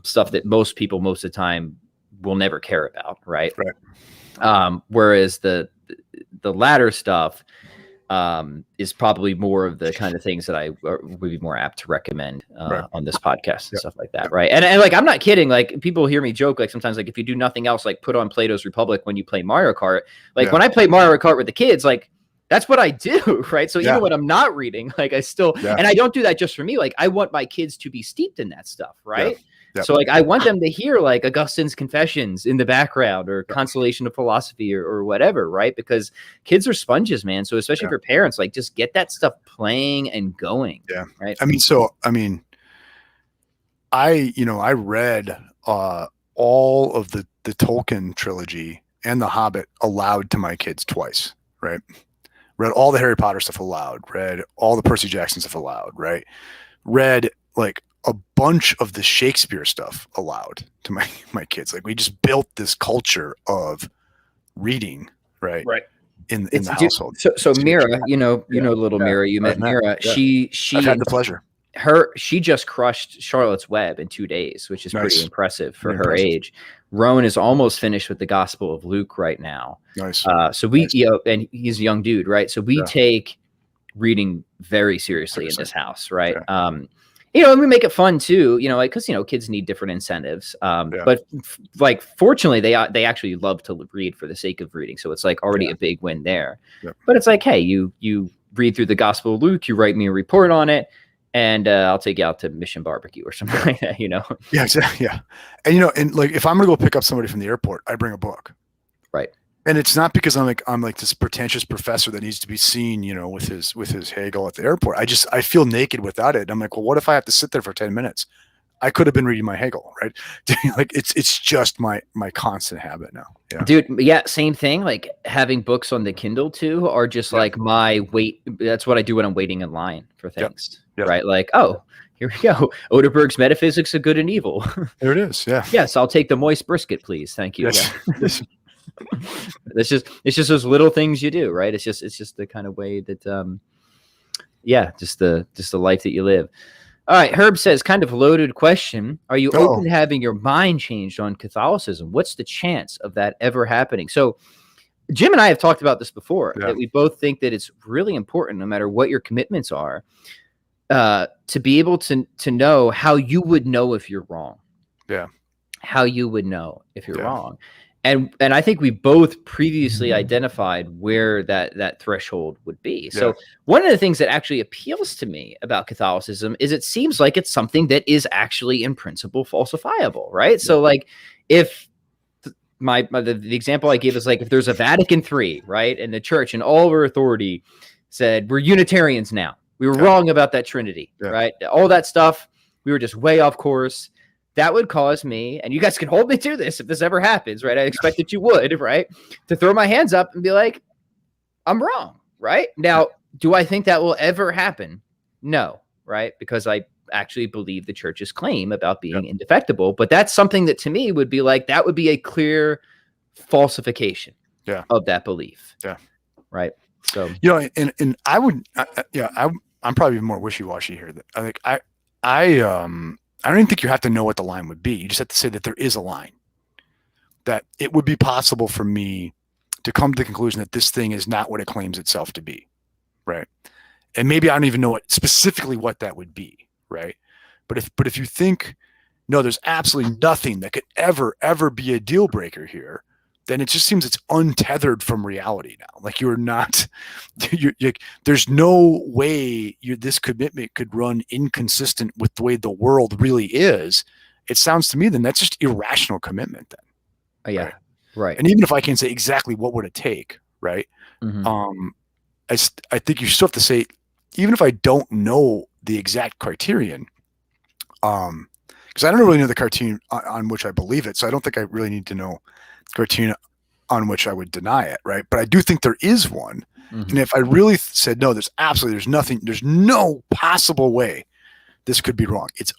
Stuff that most people most of the time will never care about, right? Whereas the latter stuff is probably more of the kind of things that I would be more apt to recommend on this podcast and stuff like that, right? And like I'm not kidding. Like people hear me joke like sometimes like if you do nothing else, like put on Plato's Republic when you play Mario Kart. Like when I play Mario Kart with the kids, like that's what I do, right? So even when I'm not reading, like I still, and I don't do that just for me. Like I want my kids to be steeped in that stuff, right? So like I want them to hear like Augustine's Confessions in the background or Consolation of Philosophy or whatever, right? Because kids are sponges, man. So especially for parents, like just get that stuff playing and going. Yeah. Right. I read all of the Tolkien trilogy and The Hobbit aloud to my kids twice, right? Read all the Harry Potter stuff aloud, read all the Percy Jackson stuff aloud, right? Read like a bunch of the Shakespeare stuff aloud to my kids. Like we just built this culture of reading, right? Right. In the household. So Mira, you know, little Mira, you met Mira. She I've had the pleasure. She just crushed Charlotte's Web in 2 days, which is pretty impressive for her age. Rowan is almost finished with the Gospel of Luke right now. Nice. So we, and he's a young dude, right? So we take reading very seriously in this house, right? And we make it fun too, like, cause kids need different incentives. But like, fortunately they actually love to read for the sake of reading. So it's like already a big win there, but it's like, hey, you read through the Gospel of Luke, you write me a report on it, and I'll take you out to Mission Barbecue or something like that, Yeah, exactly. Yeah. And, and like, if I'm going to go pick up somebody from the airport, I bring a book. Right. And it's not because I'm like this pretentious professor that needs to be seen, with his Hegel at the airport. I feel naked without it. I'm like, well, what if I have to sit there for 10 minutes? I could have been reading my Hegel, right? Like it's just my constant habit now. Yeah. Dude, same thing. Like having books on the Kindle too are just like my wait. That's what I do when I'm waiting in line for things. Right? Like, oh, here we go. Oderberg's Metaphysics of Good and Evil. There it is. Yeah. Yes, I'll take the moist brisket, please. Thank you. Yes. Yeah. It's just those little things you do, right? It's just the kind of way that just the life that you live. All right, Herb says, kind of loaded question. Are you open to having your mind changed on Catholicism? What's the chance of that ever happening? So Jim and I have talked about this before, that we both think that it's really important, no matter what your commitments are, to be able to know how you would know if you're wrong. Yeah. How you would know if you're wrong. And I think we both previously identified where that threshold would be. So one of the things that actually appeals to me about Catholicism is it seems like it's something that is actually in principle falsifiable, right? So like if the example I give is like if there's a Vatican III, right, and the church and all of our authority said we're Unitarians now. We were wrong about that Trinity, right? All that stuff, we were just way off course. That would cause me, and you guys can hold me to this if this ever happens, right? I expect that you would, right? To throw my hands up and be like, I'm wrong, right? Now, do I think that will ever happen? No, right? Because I actually believe the church's claim about being indefectible, but that's something that to me would be like, that would be a clear falsification of that belief. Yeah. Right. So, and I would, I'm probably more wishy-washy here. I don't even think you have to know what the line would be. You just have to say that there is a line, that it would be possible for me to come to the conclusion that this thing is not what it claims itself to be. Right. And maybe I don't even know specifically what that would be. Right. But if you think, no, there's absolutely nothing that could ever be a deal breaker here, then it just seems it's untethered from reality now. Like there's no way this commitment could run inconsistent with the way the world really is. It sounds to me then that's just irrational commitment then. Right. And even if I can say exactly what would it take, right? I think you still have to say, even if I don't know the exact criterion, because I don't really know the criterion on which I believe it, so I don't think I really need to know criterion on which I would deny it, right? But I do think there is one. And if I really said, no, there's nothing, there's no possible way this could be wrong, it's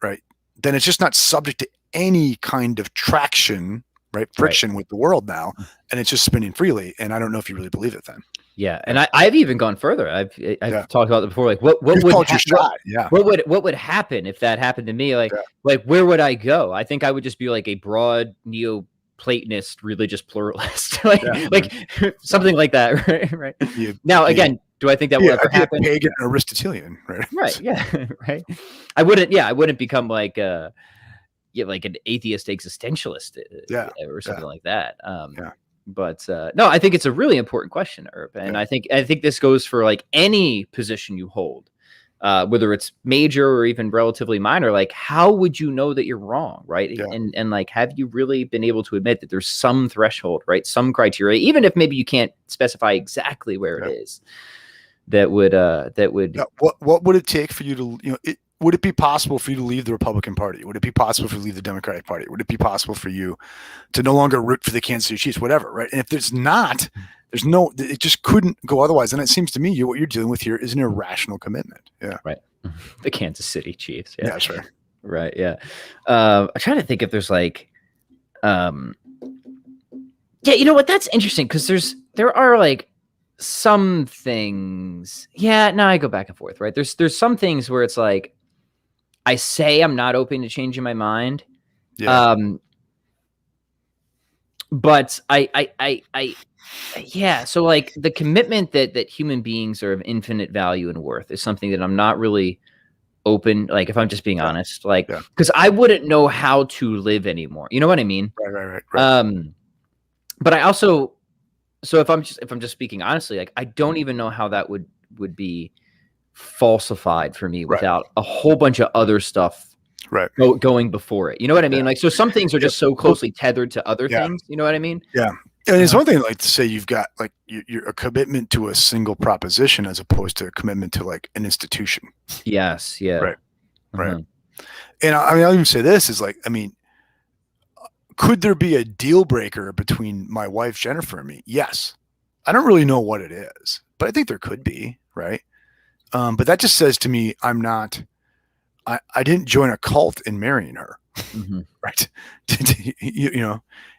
right, then it's just not subject to any kind of traction, right? Friction with the world now, and it's just spinning freely. And I don't know if you really believe it then. Yeah, and I've even gone further. I've talked about it before. Like, what would happen if that happened to me? Like where would I go? I think I would just be like a broad Neo-Platonist religious pluralist, something like that, right? Now, again, do I think that will ever happen? Pagan and Aristotelian, right? Right. Yeah. Right. I wouldn't become like like an atheist existentialist, or something like that. But no, I think it's a really important question, Herb. And I think this goes for like any position you hold, whether it's major or even relatively minor. Like, how would you know that you're wrong, right? Yeah. And like, have you really been able to admit that there's some threshold, right? Some criteria, even if maybe you can't specify exactly where it is, that would what would it take for you to, would it be possible for you to leave the Republican Party? Would it be possible for you to leave the Democratic Party? Would it be possible for you to no longer root for the Kansas City Chiefs, whatever, right? And if there's no, it just couldn't go otherwise. And it seems to me what you're dealing with here is an irrational commitment. Yeah. Right. The Kansas City Chiefs. Yeah, sure. Right. Yeah. I'm trying to think if there's like, yeah, you know what? That's interesting because there are like some things. Yeah. No, I go back and forth, right? There's some things where it's like, I say I'm not open to changing my mind. Yeah. But yeah. So like the commitment that human beings are of infinite value and worth is something that I'm not really open. Like if I'm just being honest, like, because I wouldn't know how to live anymore. You know what I mean? Right. But I also, so if I'm just speaking honestly, like I don't even know how that would be falsified for me without a whole bunch of other stuff going before it. You know what I mean? Like, so some things are just so closely tethered to other things. You know what I mean? Yeah. And it's one thing like to say you've got like you're a commitment to a single proposition as opposed to a commitment to like an institution. Yes. Yeah. Right. Right. And I mean, I'll even say this is like, I mean, could there be a deal breaker between my wife, Jennifer, and me? Yes. I don't really know what it is, but I think there could be, right? But that just says to me, I didn't join a cult in marrying her. Right.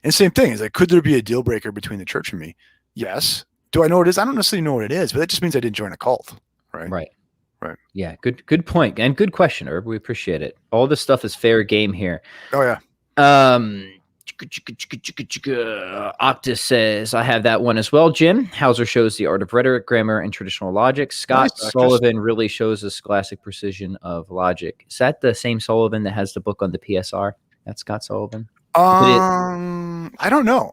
And same thing is like, could there be a deal breaker between the church and me? Yes. Do I know what it is? I don't necessarily know what it is, but that just means I didn't join a cult. Right. Yeah. Good point. And good question, Herb. We appreciate it. All this stuff is fair game here. Oh yeah. Octus says, I have that one as well, Jim. Hauser shows the art of rhetoric, grammar, and traditional logic. Scott Sullivan really shows the scholastic precision of logic. Is that the same Sullivan that has the book on the PSR? That's Scott Sullivan? I don't know.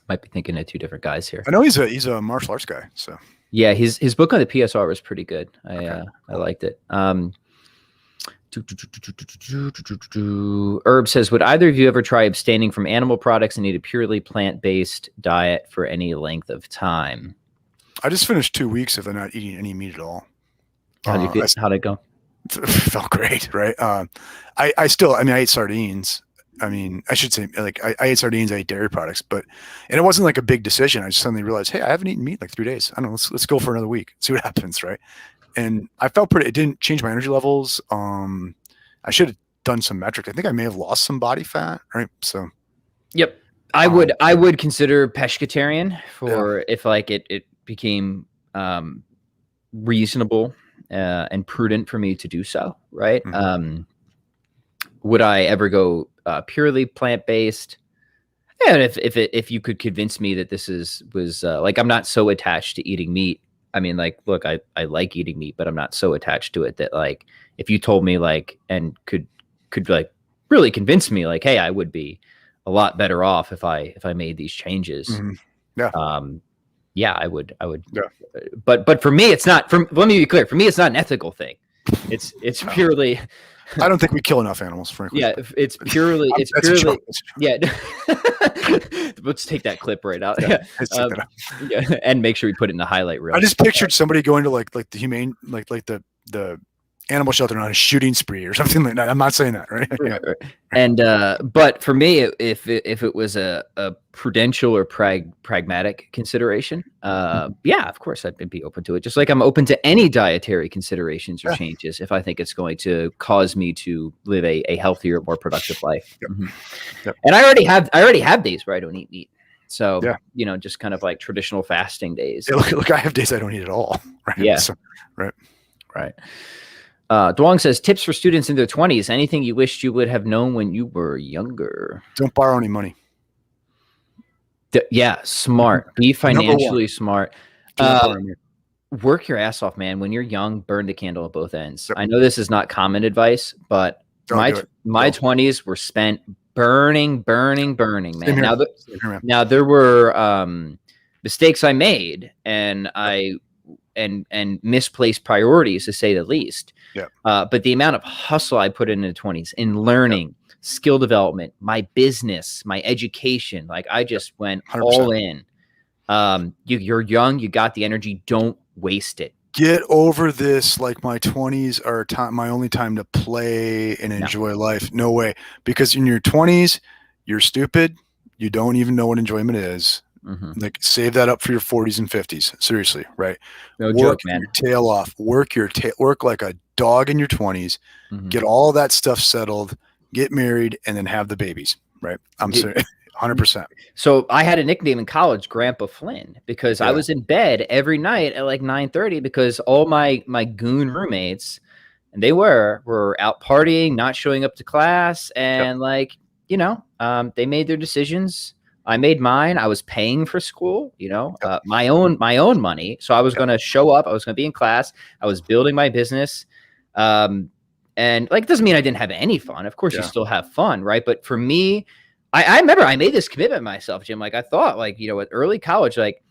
Might be thinking of two different guys here. I know he's a martial arts guy. So yeah, his book on the PSR was pretty good. I liked it. Herb says, would either of you ever try abstaining from animal products and eat a purely plant-based diet for any length of time? I just finished 2 weeks of not eating any meat at all. How'd it go? It felt great, right? I ate sardines. I mean, I should say, like, I ate sardines, I ate dairy products, and it wasn't like a big decision. I just suddenly realized, hey, I haven't eaten meat like 3 days. I don't know, let's go for another week, see what happens, right? And I felt it didn't change my energy levels. I should have done some metrics. I think I may have lost some body fat, right? So, yep. I would consider pescatarian for if like it became reasonable and prudent for me to do so, right? Would I ever go purely plant-based? Yeah, and if you could convince me that this was like I'm not so attached to eating meat. I mean, like, look, I like eating meat, but I'm not so attached to it that like if you told me like and could like really convince me like, hey, I would be a lot better off if I made these changes. Yeah. I would. Yeah. But for me, it's not. Let me be clear. For me, it's not an ethical thing. It's purely. I don't think we kill enough animals, frankly. Yeah, it's purely. Yeah. Let's take that clip right out. Yeah, and make sure we put it in the highlight reel. I just pictured somebody going to like the humane, like the animal shelter on a shooting spree or something like that. I'm not saying that, right? Right. And but for me, if it was a prudential or pragmatic consideration, yeah, of course I'd be open to it. Just like I'm open to any dietary considerations or changes if I think it's going to cause me to live a healthier, more productive life. Yep. And I already have days where I don't eat meat. So just kind of like traditional fasting days. Yeah, look, I have days I don't eat at all. Right. Yeah. So, right. Duong says, tips for students in their 20s. Anything you wished you would have known when you were younger? Don't borrow any money. Yeah, smart. Be financially smart. Work your ass off, man. When you're young, burn the candle at both ends. I know this is not common advice, but my 20s were spent burning, man. Now there were mistakes I made, and and misplaced priorities, to say the least. Yeah. But the amount of hustle I put in the 20s in learning, skill development, my business, my education, like I just went 100%. All in. You're young, you got the energy, don't waste it. Get over this. Like my 20s are my only time to play and enjoy life. No way. Because in your 20s, you're stupid. You don't even know what enjoyment is. Mm-hmm. Like save that up for your 40s and 50s. Seriously, right? No joke, man. Your tail off. Work like a dog in your 20s. Mm-hmm. Get all that stuff settled. Get married, and then have the babies. Right? I'm serious. 100%. So I had a nickname in college, Grandpa Flynn, because I was in bed every night at like 9:30 because all my goon roommates, and they were out partying, not showing up to class, and they made their decisions. I made mine. I was paying for school, my own money. So I was going to show up. I was going to be in class. I was building my business. And like, it doesn't mean I didn't have any fun. Of course you still have fun. Right. But for me, I remember I made this commitment myself, Jim. Like I thought at early college, like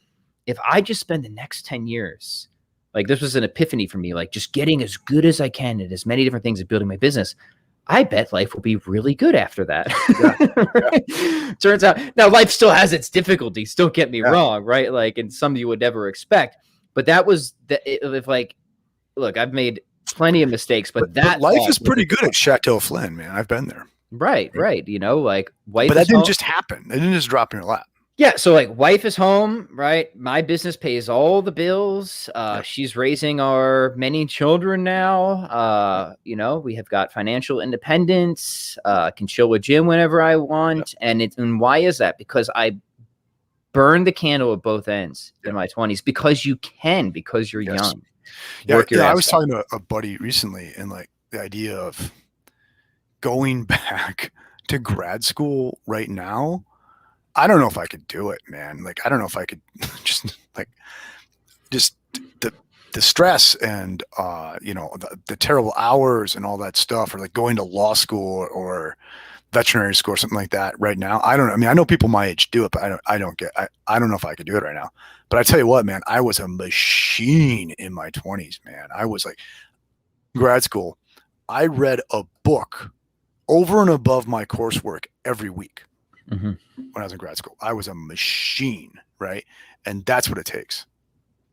if I just spend the next 10 years, like this was an epiphany for me, like just getting as good as I can at as many different things as building my business, I bet life will be really good after that. Turns out now life still has its difficulties. Don't get me wrong. Right. Like, and some you would never expect, but that was look, I've made plenty of mistakes, but life is pretty good at Chateau Flynn, man. I've been there. Right. Like wife. But that didn't just happen. It didn't just drop in your lap. Yeah. So like wife is home, right? My business pays all the bills. She's raising our many children now. We have got financial independence, can chill with Jim whenever I want. And why is that? Because I burned the candle at both ends in my 20s because you're young. I was talking to a buddy recently, and like the idea of going back to grad school right now, I don't know if I could do it, man. Like, I don't know if I could just the stress and, the terrible hours and all that stuff, or like going to law school or veterinary school or something like that right now. I don't know. I mean, I know people my age do it, but I don't know if I could do it right now. But I tell you what, man, I was a machine in my 20s, man. I was like, grad school, I read a book over and above my coursework every week. Mm-hmm. When I was in grad school, I was a machine, right? And that's what it takes.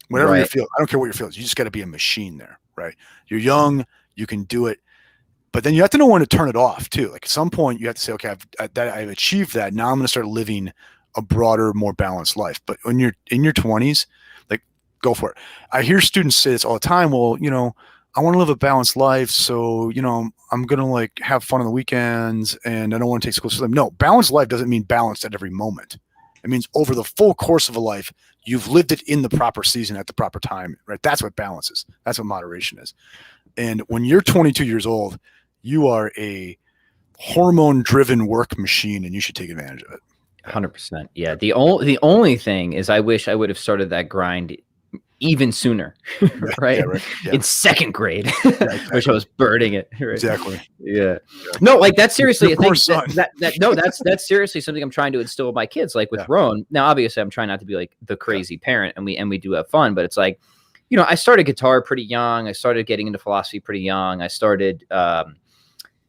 Whatever your field, I don't care what your field is, you just got to be a machine there, right? You're young, you can do it, but then you have to know when to turn it off too. Like at some point, you have to say, okay, I've achieved that. Now I'm going to start living a broader, more balanced life. But when you're in your 20s, like go for it. I hear students say this all the time. Well, I want to live a balanced life. So, I'm going to like have fun on the weekends and I don't want to take school. So no, balanced life doesn't mean balanced at every moment. It means over the full course of a life, you've lived it in the proper season at the proper time, right? That's what balance is. That's what moderation is. And when you're 22 years old, you are a hormone driven work machine and you should take advantage of it. 100%. Yeah. The only thing is I wish I would have started that grind even sooner, right? In second grade, which I was burning it. Right? Exactly. Yeah. No, like that's seriously a thing. That's seriously something I'm trying to instill with my kids. Like with Roan. Now, obviously, I'm trying not to be like the crazy parent, and we do have fun. But it's like, I started guitar pretty young. I started getting into philosophy pretty young. I started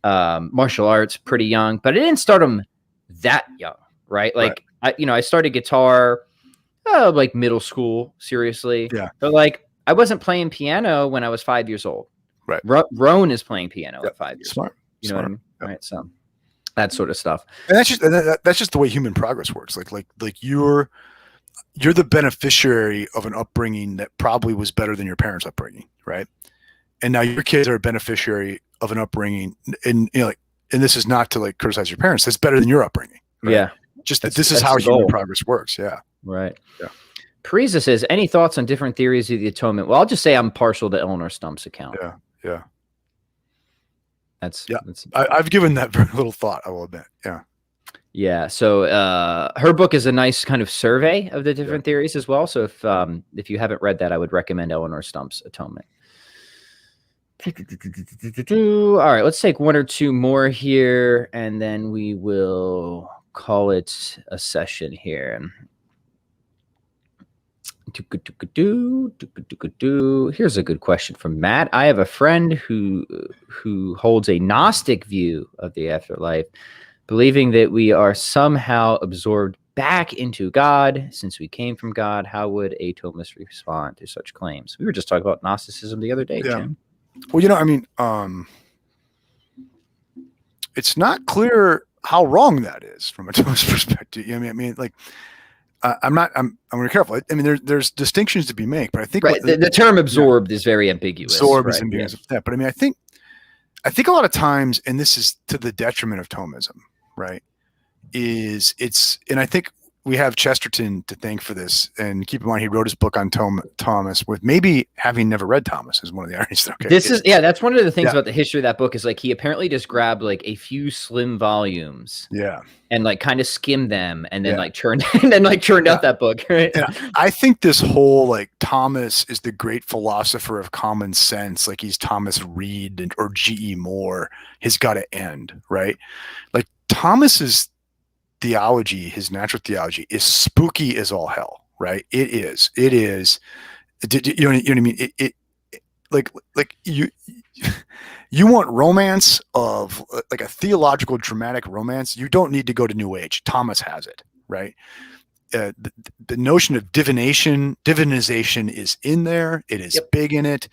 martial arts pretty young, but I didn't start them that young, right? Like I started guitar. Like middle school, seriously. Yeah. But like, I wasn't playing piano when I was 5 years old. Right. Roan is playing piano at 5 years old. You know what I mean? Yep. Right. So that sort of stuff. And that's just the way human progress works. Like you're the beneficiary of an upbringing that probably was better than your parents' upbringing, right? And now your kids are a beneficiary of an upbringing, and and this is not to like criticize your parents. That's better than your upbringing. Right? Yeah. Just that this is how human progress works. Yeah. Right. Yeah. Parisa says, any thoughts on different theories of the atonement? Well, I'll just say I'm partial to Eleanor Stump's account. Yeah. Yeah. That's I've given that very little thought, I will admit. Yeah. Yeah. So her book is a nice kind of survey of the different theories as well. So if you haven't read that, I would recommend Eleanor Stump's Atonement. All right, let's take one or two more here, and then we will call it a session here. Here's a good question from Matt. I have a friend who holds a Gnostic view of the afterlife, believing that we are somehow absorbed back into God since we came from God. How would a Thomist respond to such claims? We were just talking about Gnosticism the other day, Jim. Well, I mean, it's not clear how wrong that is from a Thomist perspective. I mean, like, I'm going to be careful. I mean, there's distinctions to be made, but I think the term absorbed is very ambiguous. Absorbed is ambiguous. Yeah. But I mean, I think a lot of times, and this is to the detriment of Thomism, right? And I think we have Chesterton to thank for this. And keep in mind, he wrote his book on Thomas with maybe having never read Thomas is one of the ironies. Okay. That's one of the things about the history of that book is like he apparently just grabbed like a few slim volumes. Yeah. And like kind of skimmed them and then churned out that book. Right. Yeah. I think this whole like Thomas is the great philosopher of common sense, like he's Thomas Reed or G.E. Moore, has got to end, right? Like Thomas's theology, his natural theology, is spooky as all hell, right? It is. You know what I mean? You want romance of like a theological dramatic romance. You don't need to go to New Age. Thomas has it, right? The notion of divinization is in there. It is big in it.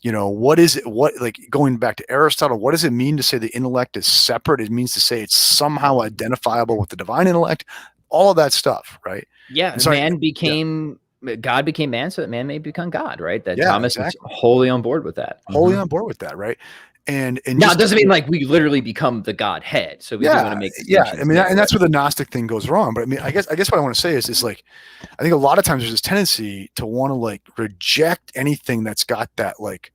You know, what is it? Like going back to Aristotle, what does it mean to say the intellect is separate? It means to say it's somehow identifiable with the divine intellect, all of that stuff, right? Yeah. So God became man so that man may become God, right? That Thomas is wholly on board with that. Wholly on board with that, right? And now it doesn't mean like we literally become the Godhead. So we do want to make I mean, and that's where the Gnostic thing goes wrong. But I mean, I guess what I want to say is like, I think a lot of times there's this tendency to want to like reject anything that's got that like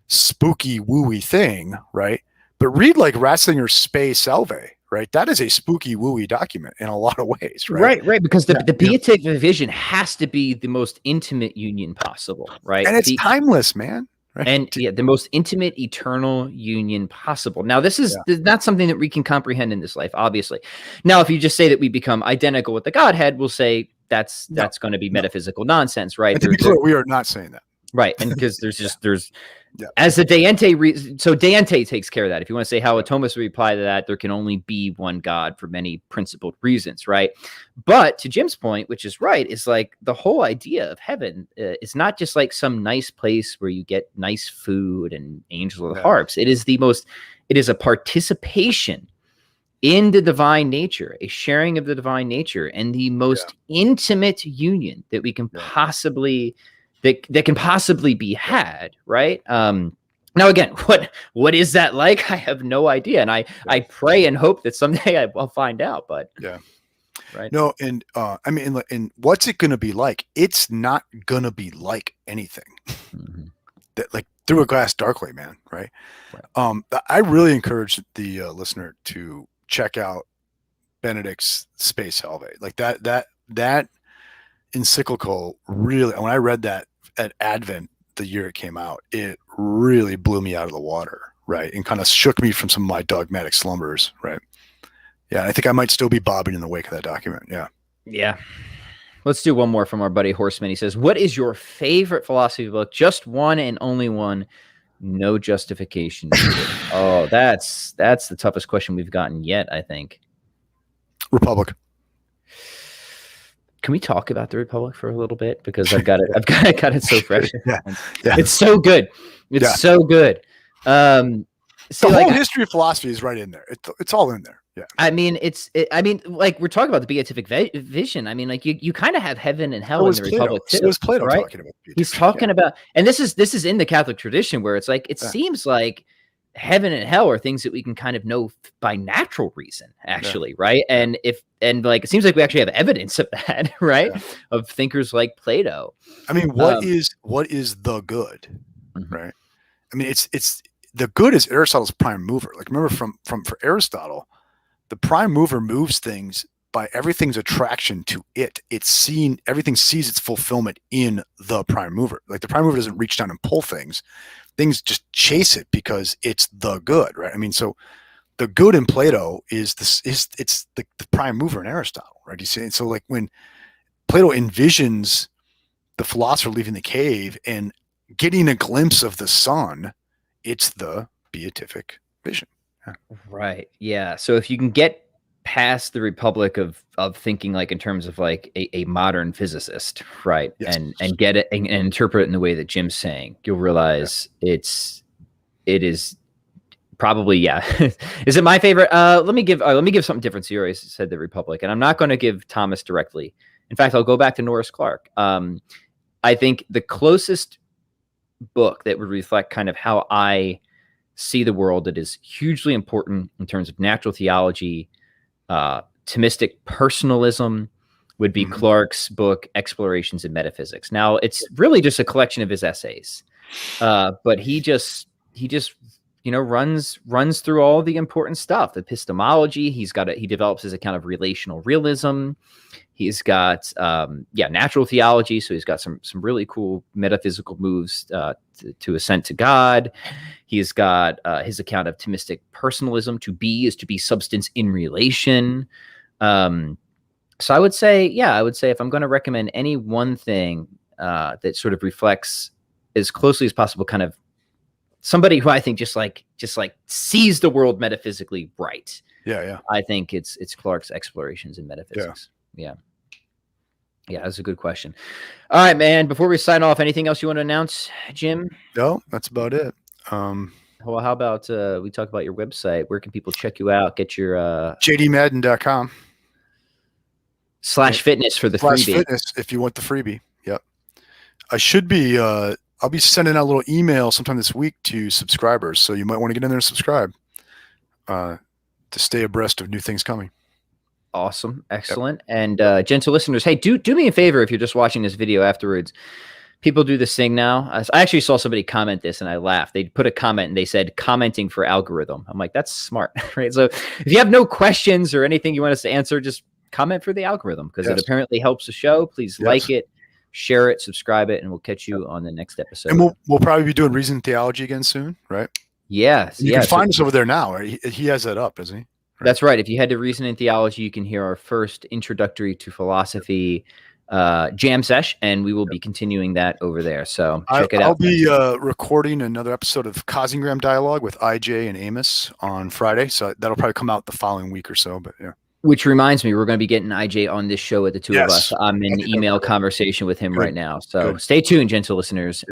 spooky wooey thing, right? But read like Ratzinger's Spe Salve, right? That is a spooky wooey document in a lot of ways, right? Right, because the beatific vision has to be the most intimate union possible, right? And it's timeless, man. Right. And the most intimate, eternal union possible. Now, this is not something that we can comprehend in this life, obviously. Now, if you just say that we become identical with the Godhead, we'll say that's going to be metaphysical nonsense, right? And to be clear, we are not saying that. Right. And because there's as the De Ente, so De Ente takes care of that. If you want to say how a Thomist would reply to that, there can only be one God for many principled reasons, right? But to Jim's point, which is right, is like the whole idea of heaven is not just like some nice place where you get nice food and angels with harps. It is a participation in the divine nature, a sharing of the divine nature, and the most intimate union that we can possibly that can possibly be had, right? Now, again, what is that like? I have no idea, and I pray and hope that someday I'll find out. But right. No, and I mean, and what's it going to be like? It's not going to be like anything that like through a glass darkly, man. Right. I really encourage the listener to check out Benedict's Spe Salve, like that encyclical. Really, when I read that at Advent, the year it came out, it really blew me out of the water, right? And kind of shook me from some of my dogmatic slumbers, right? Yeah, I think I might still be bobbing in the wake of that document. Yeah. Let's do one more from our buddy Horseman. He says, what is your favorite philosophy book? Just one and only one. No justification. Oh, that's the toughest question we've gotten yet, I think. Republic. Can we talk about the Republic for a little bit? Because I've got it so fresh. Yeah. It's so good. It's so good. The whole history of philosophy is right in there. It's all in there. Yeah. I mean, like we're talking about the beatific vision. I mean, like you kind of have heaven and hell in the Republic too. So was Plato right? talking about He's talking about, and this is in the Catholic tradition where it's like, it seems like heaven and hell are things that we can kind of know by natural reason, actually, right? And like it seems like we actually have evidence of that, right? Of thinkers like Plato. I mean, what is the good, right? I mean, it's the good is Aristotle's prime mover. Like remember for Aristotle, the prime mover moves things by everything's attraction to it. Everything sees its fulfillment in the prime mover. Like the prime mover doesn't reach down and pull things. Things just chase it because it's the good, right? I mean, so the good in Plato is the prime mover in Aristotle, right? You see, and so like when Plato envisions the philosopher leaving the cave and getting a glimpse of the sun, it's the beatific vision. Yeah. Right. Yeah. So if you can get past the republic of thinking like in terms of like a modern physicist, right? Yes. And get it and interpret it in the way that Jim's saying, you'll realize it is probably, yeah. Is it my favorite? Let me give something different. So you already said the republic, and I'm not going to give Thomas directly. In fact, I'll go back to Norris Clark. I think the closest book that would reflect kind of how I see the world that is hugely important in terms of natural theology, Thomistic personalism, would be Clark's book Explorations in Metaphysics. Now, it's really just a collection of his essays, but he just runs through all the important stuff. Epistemology, he develops his account of relational realism. He's got natural theology, so he's got some really cool metaphysical moves to ascent to God. He's got his account of Thomistic personalism. To be is to be substance in relation. So I would say if I'm going to recommend any one thing that sort of reflects as closely as possible, kind of somebody who I think just like sees the world metaphysically right. Yeah. I think it's Clark's Explorations in Metaphysics. Yeah, that's a good question. All right, man. Before we sign off, anything else you want to announce, Jim? No, that's about it. Well, how about we talk about your website? Where can people check you out? Get your jdmadden.com /fitness for the freebie. /fitness if you want the freebie. Yep. I should be. I'll be sending out a little email sometime this week to subscribers, so you might want to get in there and subscribe to stay abreast of new things coming. Awesome. Excellent. Yep. And gentle listeners, hey, do me a favor if you're just watching this video afterwards. People do this thing now. I actually saw somebody comment this and I laughed. They put a comment and they said, commenting for algorithm. I'm like, that's smart, right? So if you have no questions or anything you want us to answer, just comment for the algorithm because it apparently helps the show. Please like it, share it, subscribe it, and we'll catch you on the next episode. And we'll probably be doing Reason Theology again soon, right? Yes. You can find us over there now. Right? He has that up, doesn't he? Right. That's right. If you head to Reason and Theology, you can hear our first introductory to philosophy jam sesh, and we will be continuing that over there. So check it out. I'll be recording another episode of Cosmogram Dialogue with IJ and Amos on Friday. So that'll probably come out the following week or so, but yeah. Which reminds me, we're going to be getting IJ on this show with the two of us. I'm in email conversation with him right now. So stay tuned, gentle listeners.